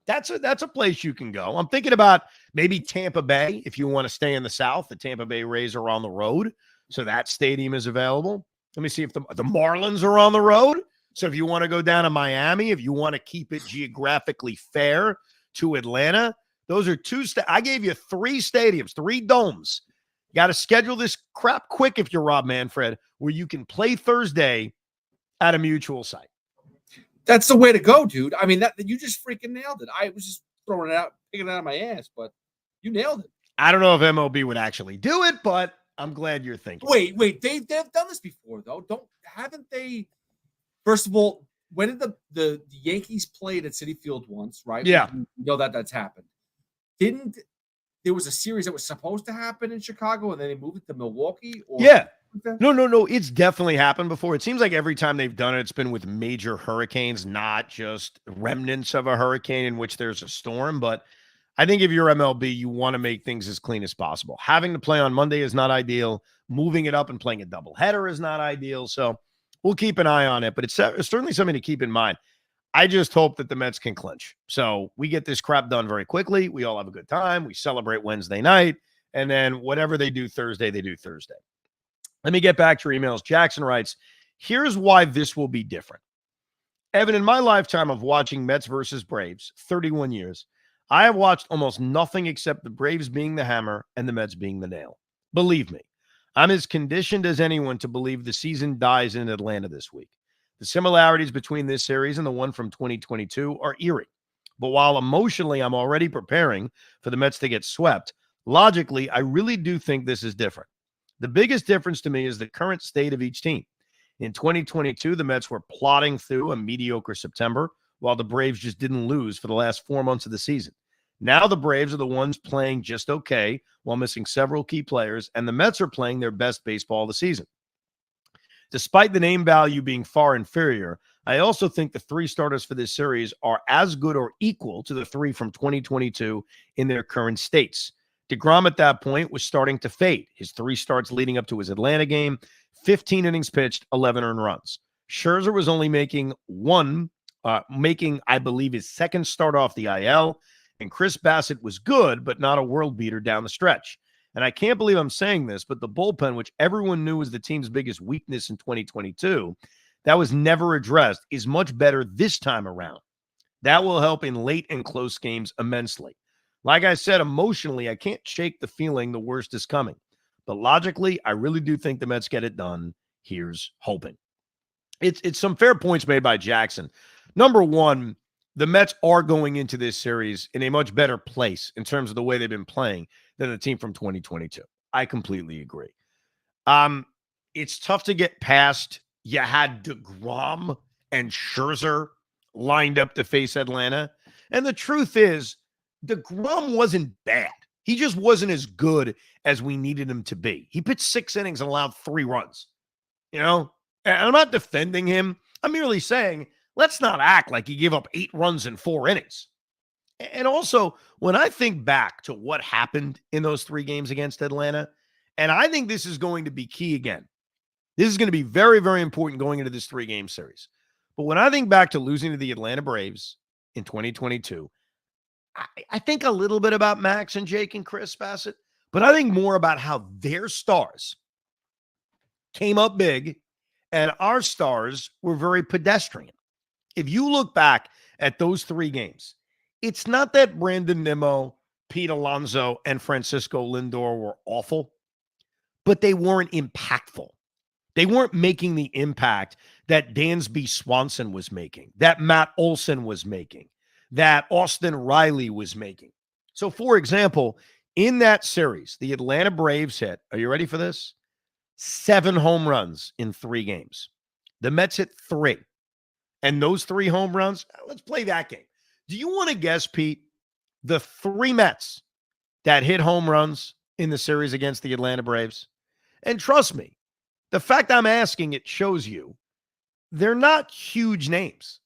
that's a place you can go. I'm thinking about maybe Tampa Bay if you want to stay in the South. The Tampa Bay Rays are on the road, so that stadium is available. Let me see if the Marlins are on the road. So if you want to go down to Miami, if you want to keep it geographically fair to Atlanta, those are I gave you 3 stadiums, 3 domes. You got to schedule this crap quick if you're Rob Manfred, where you can play Thursday at a mutual site. That's the way to go, dude. I mean, that you just freaking nailed it. I was just throwing it out, picking it out of my ass, but you nailed it. I don't know if MLB would actually do it, but I'm glad you're thinking. Wait. They've done this before, though. Haven't they? First of all, when did the Yankees played at Citi Field once, right? Yeah. We know that's happened. There was a series that was supposed to happen in Chicago, and then they moved it to Milwaukee? Yeah. No. It's definitely happened before. It seems like every time they've done it, it's been with major hurricanes, not just remnants of a hurricane in which there's a storm. But I think if you're MLB, you want to make things as clean as possible. Having to play on Monday is not ideal. Moving it up and playing a doubleheader is not ideal. So we'll keep an eye on it. But it's certainly something to keep in mind. I just hope that the Mets can clinch. So we get this crap done very quickly. We all have a good time. We celebrate Wednesday night. And then whatever they do Thursday, they do Thursday. Let me get back to your emails. Jackson writes, here's why this will be different. Evan, in my lifetime of watching Mets versus Braves, 31 years, I have watched almost nothing except the Braves being the hammer and the Mets being the nail. Believe me, I'm as conditioned as anyone to believe the season dies in Atlanta this week. The similarities between this series and the one from 2022 are eerie. But while emotionally I'm already preparing for the Mets to get swept, logically, I really do think this is different. The biggest difference to me is the current state of each team. In 2022, the Mets were plodding through a mediocre September, while the Braves just didn't lose for the last 4 months of the season. Now the Braves are the ones playing just okay while missing several key players, and the Mets are playing their best baseball of the season. Despite the name value being far inferior, I also think the 3 starters for this series are as good or equal to the 3 from 2022 in their current states. DeGrom at that point was starting to fade. His 3 starts leading up to his Atlanta game, 15 innings pitched, 11 earned runs. Scherzer was only making, I believe, his 2nd start off the IL, and Chris Bassett was good, but not a world beater down the stretch. And I can't believe I'm saying this, but the bullpen, which everyone knew was the team's biggest weakness in 2022, that was never addressed, is much better this time around. That will help in late and close games immensely. Like I said, emotionally, I can't shake the feeling the worst is coming. But logically, I really do think the Mets get it done. Here's hoping. It's some fair points made by Jackson. Number one, the Mets are going into this series in a much better place in terms of the way they've been playing than the team from 2022. I completely agree. It's tough to get past. You had DeGrom and Scherzer lined up to face Atlanta. And the truth is, DeGrom wasn't bad. He just wasn't as good as we needed him to be. He pitched 6 innings and allowed 3 runs. And I'm not defending him. I'm merely saying, let's not act like he gave up 8 runs in 4 innings. And also, when I think back to what happened in those 3 games against Atlanta, and I think this is going to be key again. This is going to be very, very important going into this 3-game series. But when I think back to losing to the Atlanta Braves in 2022, I think a little bit about Max and Jake and Chris Bassett, but I think more about how their stars came up big and our stars were very pedestrian. If you look back at those 3 games, it's not that Brandon Nimmo, Pete Alonso, and Francisco Lindor were awful, but they weren't impactful. They weren't making the impact that Dansby Swanson was making, that Matt Olson was making, that Austin Riley was making. So, for example, in that series, the Atlanta Braves hit, are you ready for this? 7 home runs in 3 games. The Mets hit 3. And those 3 home runs, let's play that game. Do you want to guess, Pete, the 3 Mets that hit home runs in the series against the Atlanta Braves? And trust me, the fact I'm asking it shows you they're not huge names.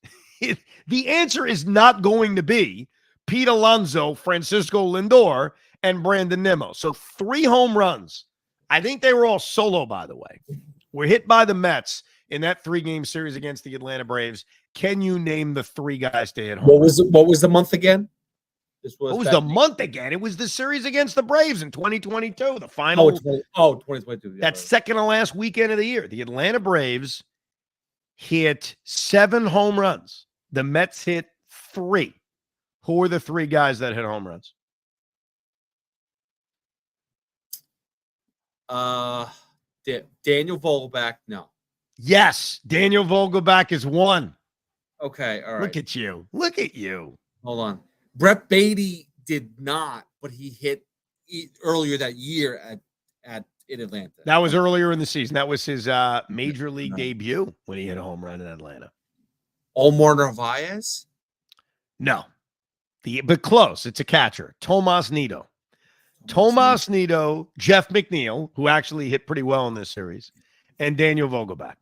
The answer is not going to be Pete Alonso, Francisco Lindor, and Brandon Nimmo. So 3 home runs. I think they were all solo, by the way. Were hit by the Mets in that 3-game series against the Atlanta Braves. Can you name the 3 guys to hit home? What was the month again? What was the month again? It was the series against the Braves in 2022, the final. 2022. Yeah, that second to last weekend of the year. The Atlanta Braves hit 7 home runs. The Mets hit 3. Who are the 3 guys that hit home runs? Daniel Vogelback, no. Yes, Daniel Vogelback is 1. Okay, all right. Look at you. Look at you. Hold on. Brett Beatty did not, but he hit earlier that year in Atlanta. That was earlier in the season. That was his major league debut when he hit a home run in Atlanta. Omar Narvaez? No. But close. It's a catcher. Tomas Nido. Tomas Nido, Jeff McNeil, who actually hit pretty well in this series, and Daniel Vogelback.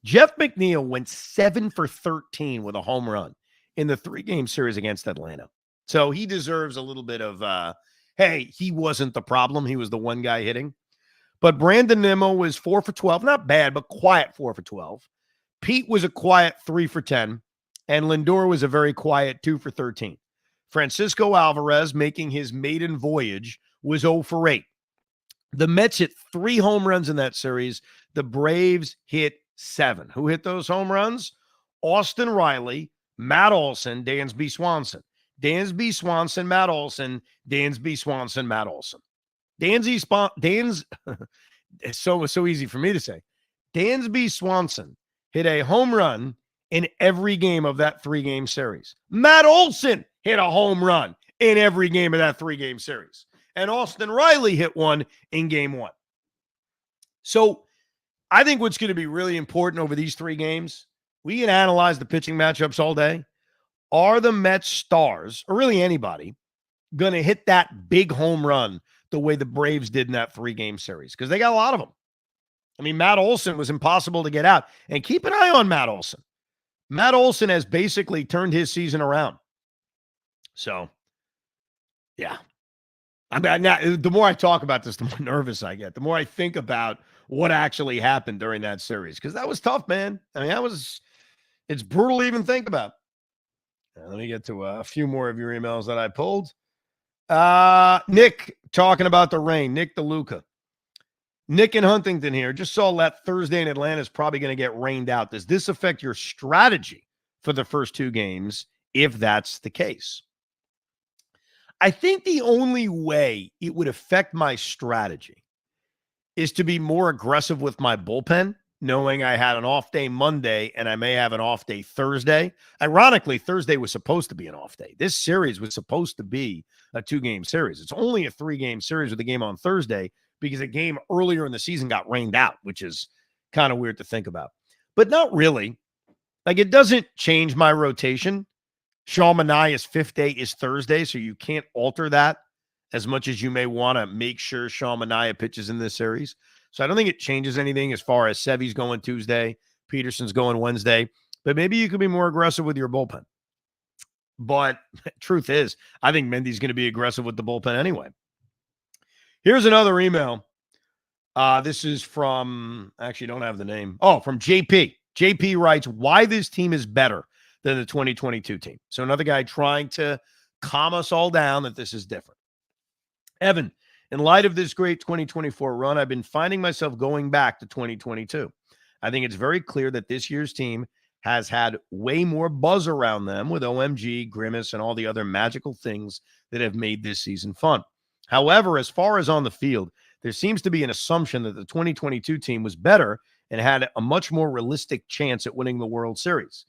Jeff McNeil went 7 for 13 with a home run in the 3-game series against Atlanta. So he deserves a little bit of, hey, he wasn't the problem. He was the one guy hitting. But Brandon Nimmo was 4 for 12. Not bad, but quiet 4 for 12. Pete was a quiet 3 for 10. And Lindor was a very quiet 2 for 13. Francisco Alvarez, making his maiden voyage, was 0 for 8. The Mets hit 3 home runs in that series. The Braves hit 7. Who hit those home runs? Austin Riley, Matt Olson, Dansby Swanson. Dansby Swanson, Matt Olson, Dansby Swanson, Matt Olson. It's so easy for me to say. Dansby Swanson hit a home run in every game of that 3-game series. Matt Olson hit a home run in every game of that 3-game series. And Austin Riley hit one in game 1. So I think what's going to be really important over these 3 games, we can analyze the pitching matchups all day. Are the Mets stars, or really anybody, going to hit that big home run the way the Braves did in that 3-game series? Because they got a lot of them. I mean, Matt Olson was impossible to get out. And keep an eye on Matt Olson. Matt Olson has basically turned his season around. So, yeah. I mean, now, the more I talk about this, the more nervous I get. The more I think about what actually happened during that series. Because that was tough, man. I mean, it's brutal to even think about. Let me get to a few more of your emails that I pulled. Nick talking about the rain. Nick DeLuca. Nick in Huntington here. Just saw that Thursday in Atlanta is probably going to get rained out. Does this affect your strategy for the first 2 games if that's the case? I think the only way it would affect my strategy is to be more aggressive with my bullpen, knowing I had an off day Monday and I may have an off day Thursday. Ironically, Thursday was supposed to be an off day. This series was supposed to be a 2-game series. It's only a 3-game series with a game on Thursday because a game earlier in the season got rained out, which is kind of weird to think about. But not really. Like, it doesn't change my rotation. Sean Manaea's 5th day is Thursday, so you can't alter that as much as you may want to make sure Sean Manaea pitches in this series. So I don't think it changes anything as far as Sevy's going Tuesday, Peterson's going Wednesday, but maybe you could be more aggressive with your bullpen. But truth is, I think Mendy's going to be aggressive with the bullpen anyway. Here's another email. This is from, actually don't have the name. Oh, from JP. JP writes, why this team is better than the 2022 team. So another guy trying to calm us all down that this is different. Evan, in light of this great 2024 run, I've been finding myself going back to 2022. I think it's very clear that this year's team has had way more buzz around them with OMG, Grimace, and all the other magical things that have made this season fun. However, as far as on the field, there seems to be an assumption that the 2022 team was better and had a much more realistic chance at winning the World Series.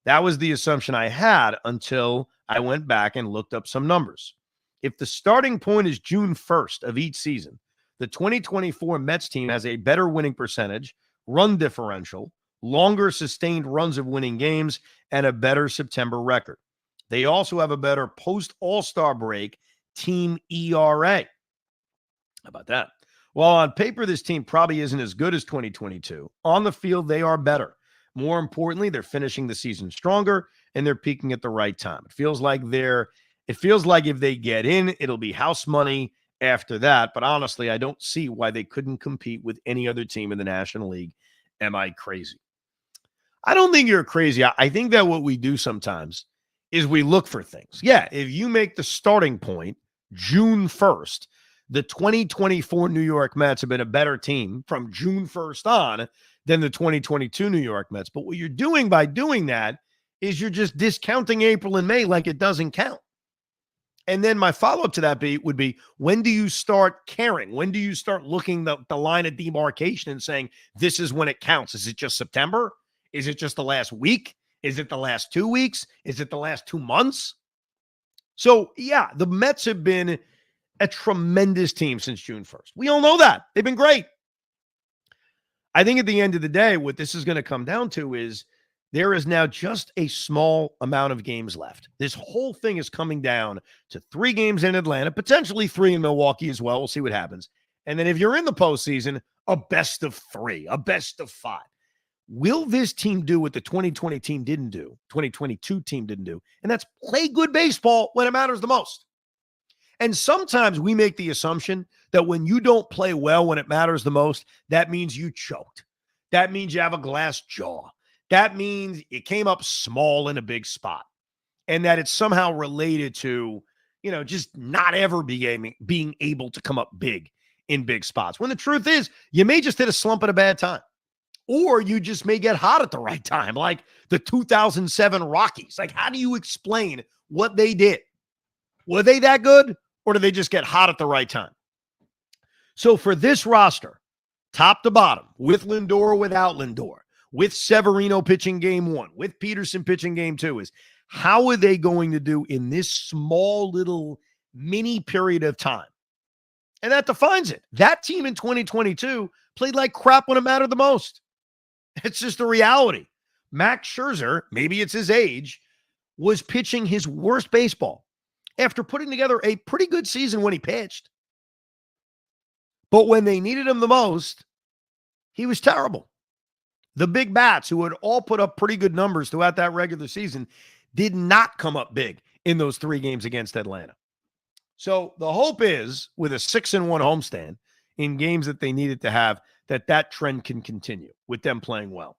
That was the assumption I had until I went back and looked up some numbers. If the starting point is June 1st of each season, the 2024 Mets team has a better winning percentage, run differential, longer sustained runs of winning games, and a better September record. They also have a better post-All-Star break team ERA. How about that? While on paper, this team probably isn't as good as 2022, on the field, they are better. More importantly, they're finishing the season stronger and they're peaking at the right time. It feels like if they get in, it'll be house money after that. But honestly, I don't see why they couldn't compete with any other team in the National League. Am I crazy? I don't think you're crazy. I think that what we do sometimes is we look for things. Yeah, if you make the starting point June 1st, the 2024 New York Mets have been a better team from June 1st on than the 2022 New York Mets. But what you're doing by doing that is you're just discounting April and May like it doesn't count. And then my follow-up to that would be, when do you start caring? When do you start looking the line of demarcation and saying, this is when it counts? Is it just September? Is it just the last week? Is it the last 2 weeks? Is it the last 2 months? So, yeah, the Mets have been a tremendous team since June 1st. We all know that. They've been great. I think at the end of the day, what this is going to come down to is there is now just a small amount of games left. This whole thing is coming down to 3 games in Atlanta, potentially 3 in Milwaukee as well. We'll see what happens. And then if you're in the postseason, a best of 3, a best of 5. Will this team do what the 2022 team didn't do? And that's play good baseball when it matters the most. And sometimes we make the assumption that when you don't play well when it matters the most, that means you choked. That means you have a glass jaw. That means it came up small in a big spot. And that it's somehow related to, just not ever being able to come up big in big spots. When the truth is, you may just hit a slump at a bad time. Or you just may get hot at the right time, like the 2007 Rockies. Like, how do you explain what they did? Were they that good, or did they just get hot at the right time? So for this roster, top to bottom, with Lindor or without Lindor, with Severino pitching game 1, with Peterson pitching game 2, is how are they going to do in this small little mini period of time? And that defines it. That team in 2022 played like crap when it mattered the most. It's just a reality. Max Scherzer, maybe it's his age, was pitching his worst baseball after putting together a pretty good season when he pitched. But when they needed him the most, he was terrible. The big bats, who had all put up pretty good numbers throughout that regular season, did not come up big in those 3 games against Atlanta. So the hope is, with a 6-1 homestand in games that they needed to have, that trend can continue with them playing well.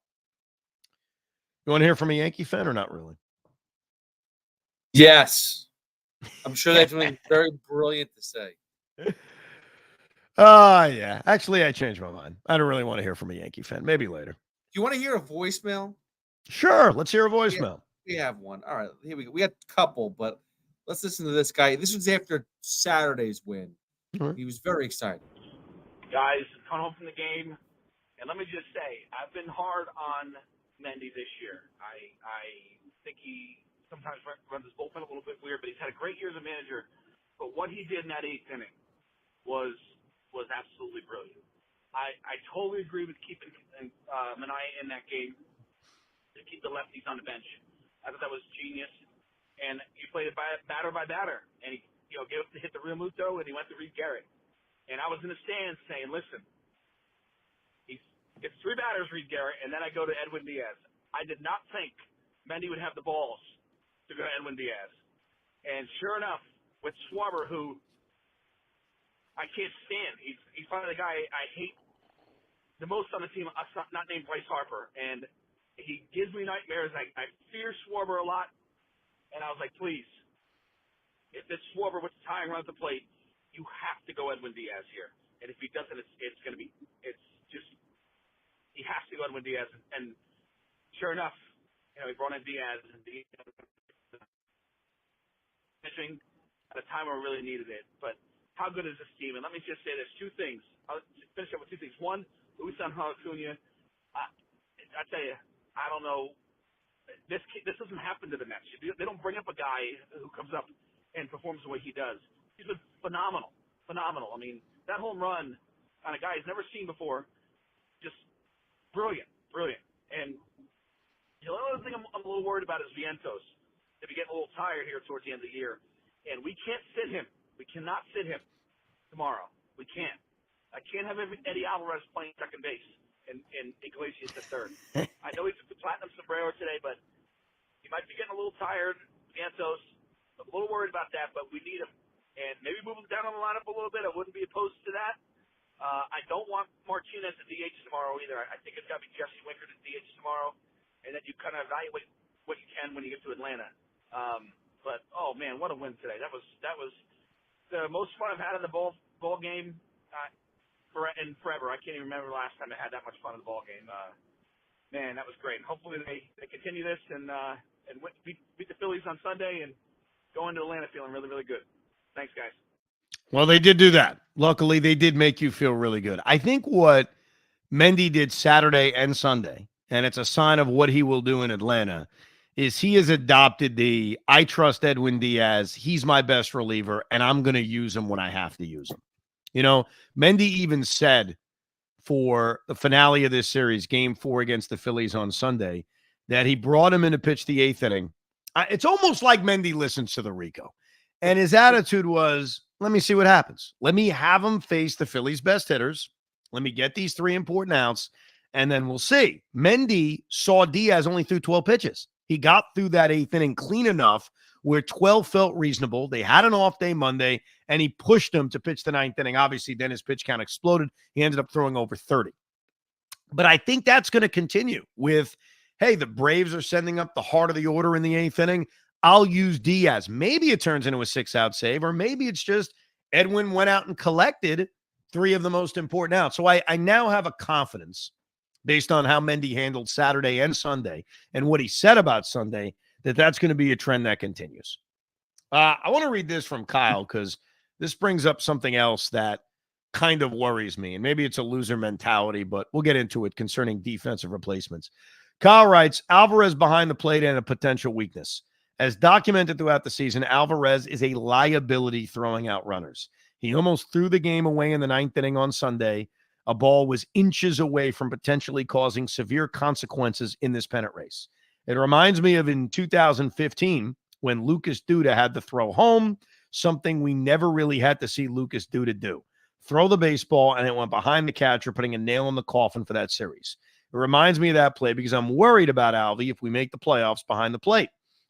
You want to hear from a Yankee fan or not really? Yes. I'm sure that's something very brilliant to say. Yeah. Actually, I changed my mind. I don't really want to hear from a Yankee fan. Maybe later. Do you want to hear a voicemail? Sure. Let's hear a voicemail. We have one. All right. Here we go. We got a couple, but let's listen to this guy. This was after Saturday's win. Right. He was very excited. Guys, coming home from the game, and let me just say, I've been hard on Mendy this year. I think he sometimes runs his bullpen a little bit weird, but he's had a great year as a manager. But what he did in that 8th inning was absolutely brilliant. I totally agree with keeping Manaea in that game to keep the lefties on the bench. I thought that was genius. and you played it batter by batter, and he hit the Real Muto, and he went to Reed Garrett. And I was in the stands saying, listen, he gets 3 batters, Reed Garrett, and then I go to Edwin Diaz. I did not think Mendy would have the balls to go to Edwin Diaz. And sure enough, with Schwarber, who I can't stand, he's probably the guy I hate the most on the team, not named Bryce Harper. And he gives me nightmares. I fear Schwarber a lot. And I was like, please, if it's Schwarber with the tying run at the plate, you have to go Edwin Diaz here. And if he doesn't, it's going to be, he has to go Edwin Diaz. And sure enough, he brought in Diaz, and Diaz pitching at a time where we really needed it. But how good is this team? And let me just say there's 2 things. I'll finish up with 2 things. One, Luis Angel Acuna. I tell you, I don't know. This doesn't happen to the Mets. They don't bring up a guy who comes up and performs the way he does. He's been phenomenal. I mean, that home run on a guy he's never seen before, just brilliant. And the other thing I'm a little worried about is Vientos. If he getting a little tired here towards the end of the year, and we can't sit him. We cannot sit him tomorrow. We can't. I can't have Eddie Alvarez playing second base and Iglesias at third. I know he took the platinum sombrero today, but he might be getting a little tired. Vientos, a little worried about that, but we need him. And maybe move him down on the lineup a little bit. I wouldn't be opposed to that. I don't want Martinez at DH tomorrow either. I think it's got to be Jesse Winker at DH tomorrow, and then you kind of evaluate what you can when you get to Atlanta. But oh man, what a win today! That was the most fun I've had in the ball game forever. I can't even remember the last time I had that much fun in the ball game. Man, that was great. And hopefully they continue this and beat the Phillies on Sunday and go into Atlanta feeling really, really good. Thanks, guys. Well, they did do that. Luckily, they did make you feel really good. I think what Mendy did Saturday and Sunday, and it's a sign of what he will do in Atlanta, is he has adopted the I trust Edwin Diaz. He's my best reliever, and I'm going to use him when I have to use him. Mendy even said for the finale of this series, Game 4 against the Phillies on Sunday, that he brought him in to pitch the 8th inning. It's almost like Mendy listens to the Rico. And his attitude was, let me see what happens. Let me have him face the Phillies' best hitters. Let me get these 3 important outs, and then we'll see. Mendy saw Diaz only threw 12 pitches. He got through that 8th inning clean enough where 12 felt reasonable. They had an off day Monday, and he pushed him to pitch the 9th inning. Obviously, then his pitch count exploded. He ended up throwing over 30. But I think that's going to continue with, hey, the Braves are sending up the heart of the order in the 8th inning. I'll use Diaz. Maybe it turns into a 6-out save, or maybe it's just Edwin went out and collected 3 of the most important outs. So I now have a confidence based on how Mendy handled Saturday and Sunday and what he said about Sunday, that's going to be a trend that continues. I want to read this from Kyle because this brings up something else that kind of worries me. And maybe it's a loser mentality, but we'll get into it concerning defensive replacements. Kyle writes, Alvarez behind the plate and a potential weakness. As documented throughout the season, Alvarez is a liability throwing out runners. He almost threw the game away in the 9th inning on Sunday. A ball was inches away from potentially causing severe consequences in this pennant race. It reminds me of in 2015 when Lucas Duda had to throw home, something we never really had to see Lucas Duda do. Throw the baseball, and it went behind the catcher, putting a nail in the coffin for that series. It reminds me of that play because I'm worried about Alvy if we make the playoffs behind the plate.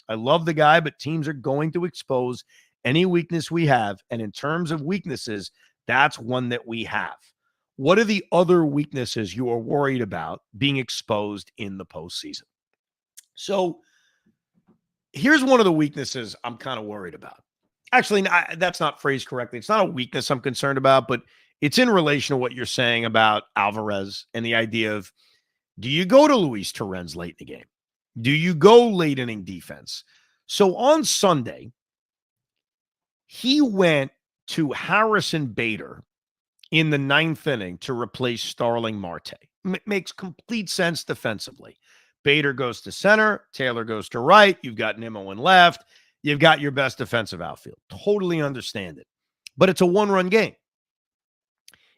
I love the guy, but teams are going to expose any weakness we have. And in terms of weaknesses, that's one that we have. What are the other weaknesses you are worried about being exposed in the postseason? So here's one of the weaknesses I'm kind of worried about. Actually, that's not phrased correctly. It's not a weakness I'm concerned about, but it's in relation to what you're saying about Alvarez and the idea of, do you go to Luis Torrens late in the game? Do you go late inning defense? So on Sunday, he went to Harrison Bader in the 9th inning to replace Starling Marte. Makes complete sense defensively. Bader goes to center. Taylor goes to right. You've got Nimmo in left. You've got your best defensive outfield. Totally understand it. But it's a 1-run game.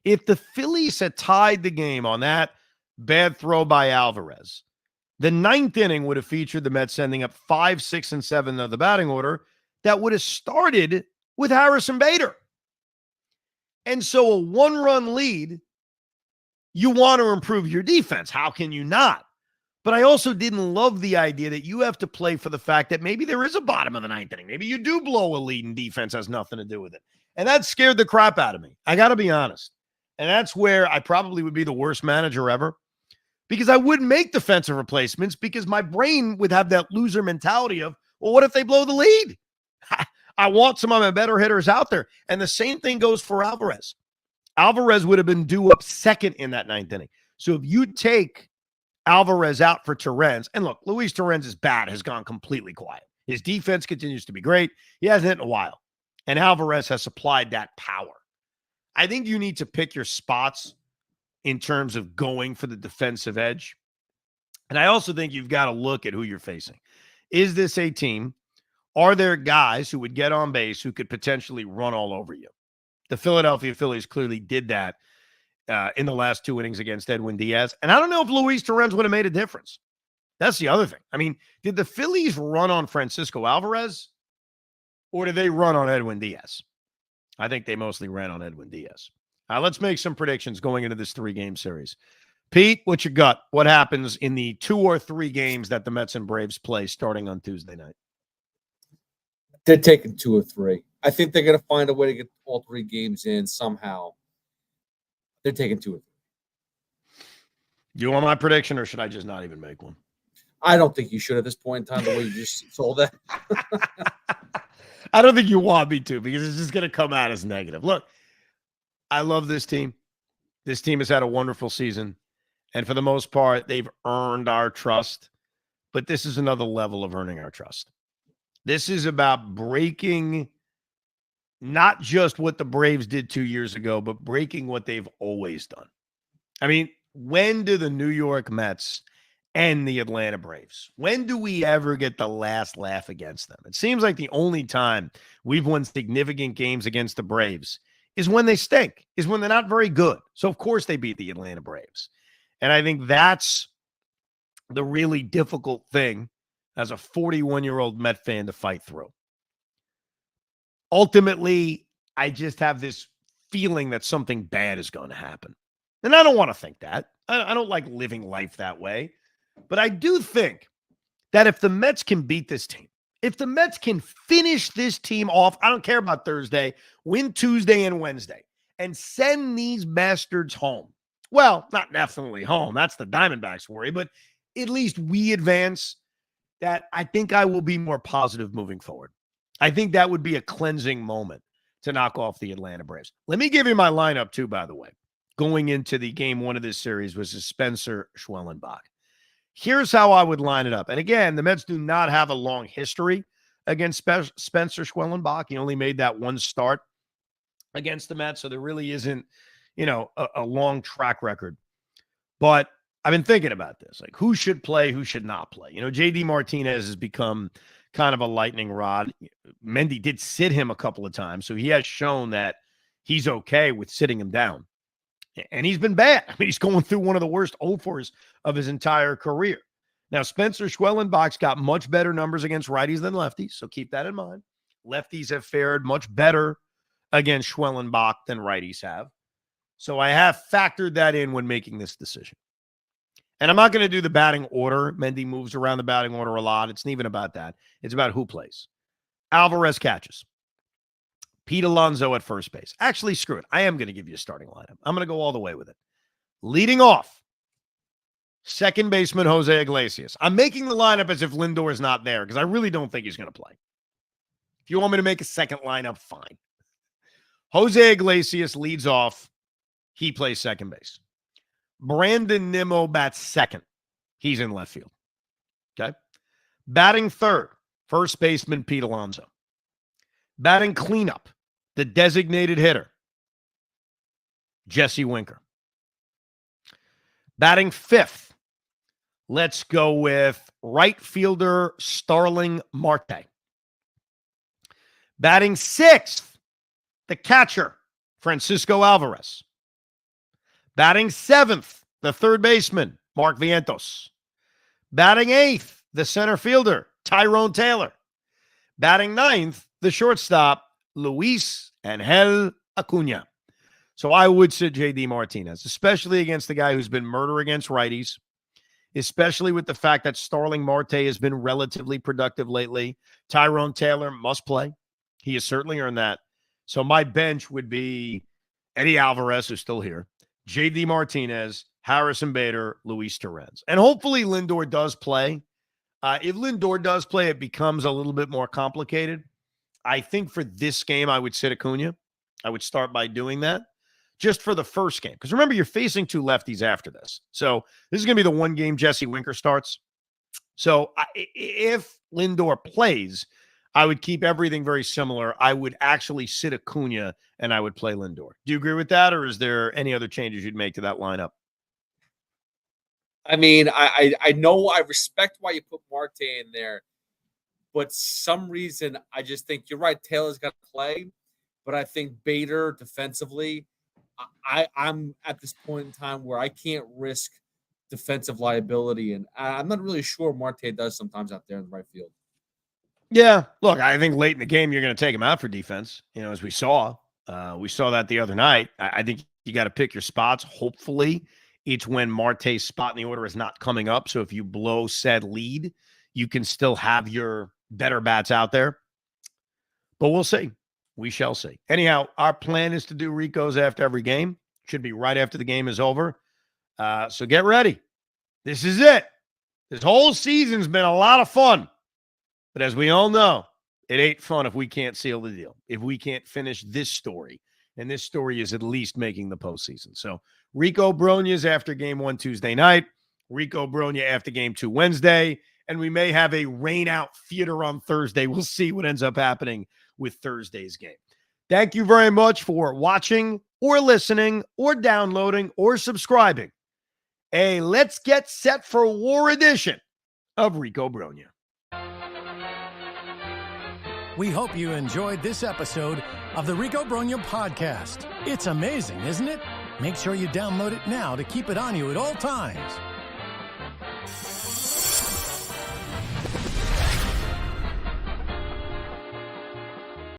If the Phillies had tied the game on that bad throw by Alvarez, The ninth inning would have featured the Mets sending up 5, 6, and 7 of the batting order that would have started with Harrison Bader. And so a one-run lead, you want to improve your defense. How can you not? But I also didn't love the idea that you have to play for the fact that maybe there is a bottom of the ninth inning. Maybe you do blow a lead and defense has nothing to do with it. And that scared the crap out of me. I got to be honest. And that's where I probably would be the worst manager ever, because I wouldn't make defensive replacements because my brain would have that loser mentality of, well, what if they blow the lead? I want some of my better hitters out there. And the same thing goes for Alvarez. Alvarez would have been due up second in that ninth inning. So if you take Alvarez out for Torrens, and look, Luis Torrens' bat has gone completely quiet. His defense continues to be great. He hasn't hit in a while. And Alvarez has supplied that power. I think you need to pick your spots in terms of going for the defensive edge. And I also think you've got to look at who you're facing. Is this a team? Are there guys who would get on base who could potentially run all over you? The Philadelphia Phillies clearly did that in the last 2 innings against Edwin Diaz. And I don't know if Luis Torrens would have made a difference. That's the other thing. I mean, did the Phillies run on Francisco Alvarez or did they run on Edwin Diaz? I think they mostly ran on Edwin Diaz. Let's make some predictions going into this 3-game series. Pete, what's your gut? What happens in the 2 or 3 games that the Mets and Braves play starting on Tuesday night? They're taking 2 or 3. I think they're going to find a way to get all 3 games in somehow. They're taking 2 or 3. Do you want my prediction, or should I just not even make one? I don't think you should at this point in time, the way you just told that. I don't think you want me to, because it's just going to come out as negative. Look, I love this team. This team has had a wonderful season. And for the most part, they've earned our trust. But this is another level of earning our trust. This is about breaking not just what the Braves did 2 years ago, but breaking what they've always done. I mean, when do the New York Mets and the Atlanta Braves, when do we ever get the last laugh against them? It seems like the only time we've won significant games against the Braves is when they stink, is when they're not very good. So, of course, they beat the Atlanta Braves. And I think that's the really difficult thing as a 41-year-old Met fan to fight through. Ultimately, I just have this feeling that something bad is going to happen. And I don't want to think that. I don't like living life that way. But I do think that if the Mets can beat this team, if the Mets can finish this team off, I don't care about Thursday, win Tuesday and Wednesday, and send these bastards home. Well, not definitely home. That's the Diamondbacks' worry, but at least we advance. That I think I will be more positive moving forward. I think that would be a cleansing moment to knock off the Atlanta Braves. Let me give you my lineup too, by the way. Going into the game 1 of this series was Spencer Schwellenbach. Here's how I would line it up. And again, the Mets do not have a long history against Spencer Schwellenbach. He only made that one start against the Mets, so there really isn't, a long track record. But I've been thinking about this, like who should play, who should not play. JD Martinez has become kind of a lightning rod. Mendy did sit him a couple of times, so he has shown that he's okay with sitting him down. And he's been bad. I mean, he's going through one of the worst 0-4s of his entire career. Now, Spencer Schwellenbach's got much better numbers against righties than lefties, so keep that in mind. Lefties have fared much better against Schwellenbach than righties have. So I have factored that in when making this decision. And I'm not going to do the batting order. Mendy moves around the batting order a lot. It's not even about that. It's about who plays. Alvarez catches. Pete Alonso at first base. Actually, screw it. I am going to give you a starting lineup. I'm going to go all the way with it. Leading off, second baseman Jose Iglesias. I'm making the lineup as if Lindor is not there because I really don't think he's going to play. If you want me to make a second lineup, fine. Jose Iglesias leads off. He plays second base. Brandon Nimmo bats second. He's in left field. Okay. Batting third, first baseman Pete Alonso. Batting cleanup, the designated hitter, Jesse Winker. Batting fifth, let's go with right fielder Starling Marte. Batting sixth, the catcher, Francisco Alvarez. Batting seventh, the third baseman, Mark Vientos. Batting 8th, the center fielder, Tyrone Taylor. Batting 9th, the shortstop, Luis Angel Acuna. So I would sit J.D. Martinez, especially against the guy who's been murder against righties, especially with the fact that Starling Marte has been relatively productive lately. Tyrone Taylor must play. He has certainly earned that. So my bench would be Eddie Alvarez, who's still here, J.D. Martinez, Harrison Bader, Luis Torrens. And hopefully Lindor does play. If Lindor does play, it becomes a little bit more complicated. I think for this game, I would sit Acuna. I would start by doing that just for the first game. Because remember, you're facing 2 lefties after this. So this is going to be the one game Jesse Winker starts. So if Lindor plays, I would keep everything very similar. I would actually sit Acuna and I would play Lindor. Do you agree with that, or is there any other changes you'd make to that lineup? I mean, I know I respect why you put Marte in there, but some reason I just think you're right. Taylor's got to play, but I think Bader defensively, I'm at this point in time where I can't risk defensive liability, and I'm not really sure Marte does sometimes out there in the right field. Yeah, look, I think late in the game you're going to take him out for defense. As we saw that the other night. I think you got to pick your spots. Hopefully, it's when Marte's spot in the order is not coming up. So if you blow said lead, you can still have your better bats out there. But we'll see. We shall see. Anyhow, our plan is to do Rico's after every game. Should be right after the game is over. So get ready. This is it. This whole season's been a lot of fun. But as we all know, it ain't fun if we can't seal the deal, if we can't finish this story. And this story is at least making the postseason. So Rico Brogna's after game 1 Tuesday night, Rico Brogna after game 2 Wednesday, and we may have a rain out theater on Thursday. We'll see what ends up happening with Thursday's game. Thank you very much for watching or listening or downloading or subscribing. Let's get set for war edition of Rico Brogna. We hope you enjoyed this episode of the Rico Brogna podcast. It's amazing, isn't it? Make sure you download it now to keep it on you at all times.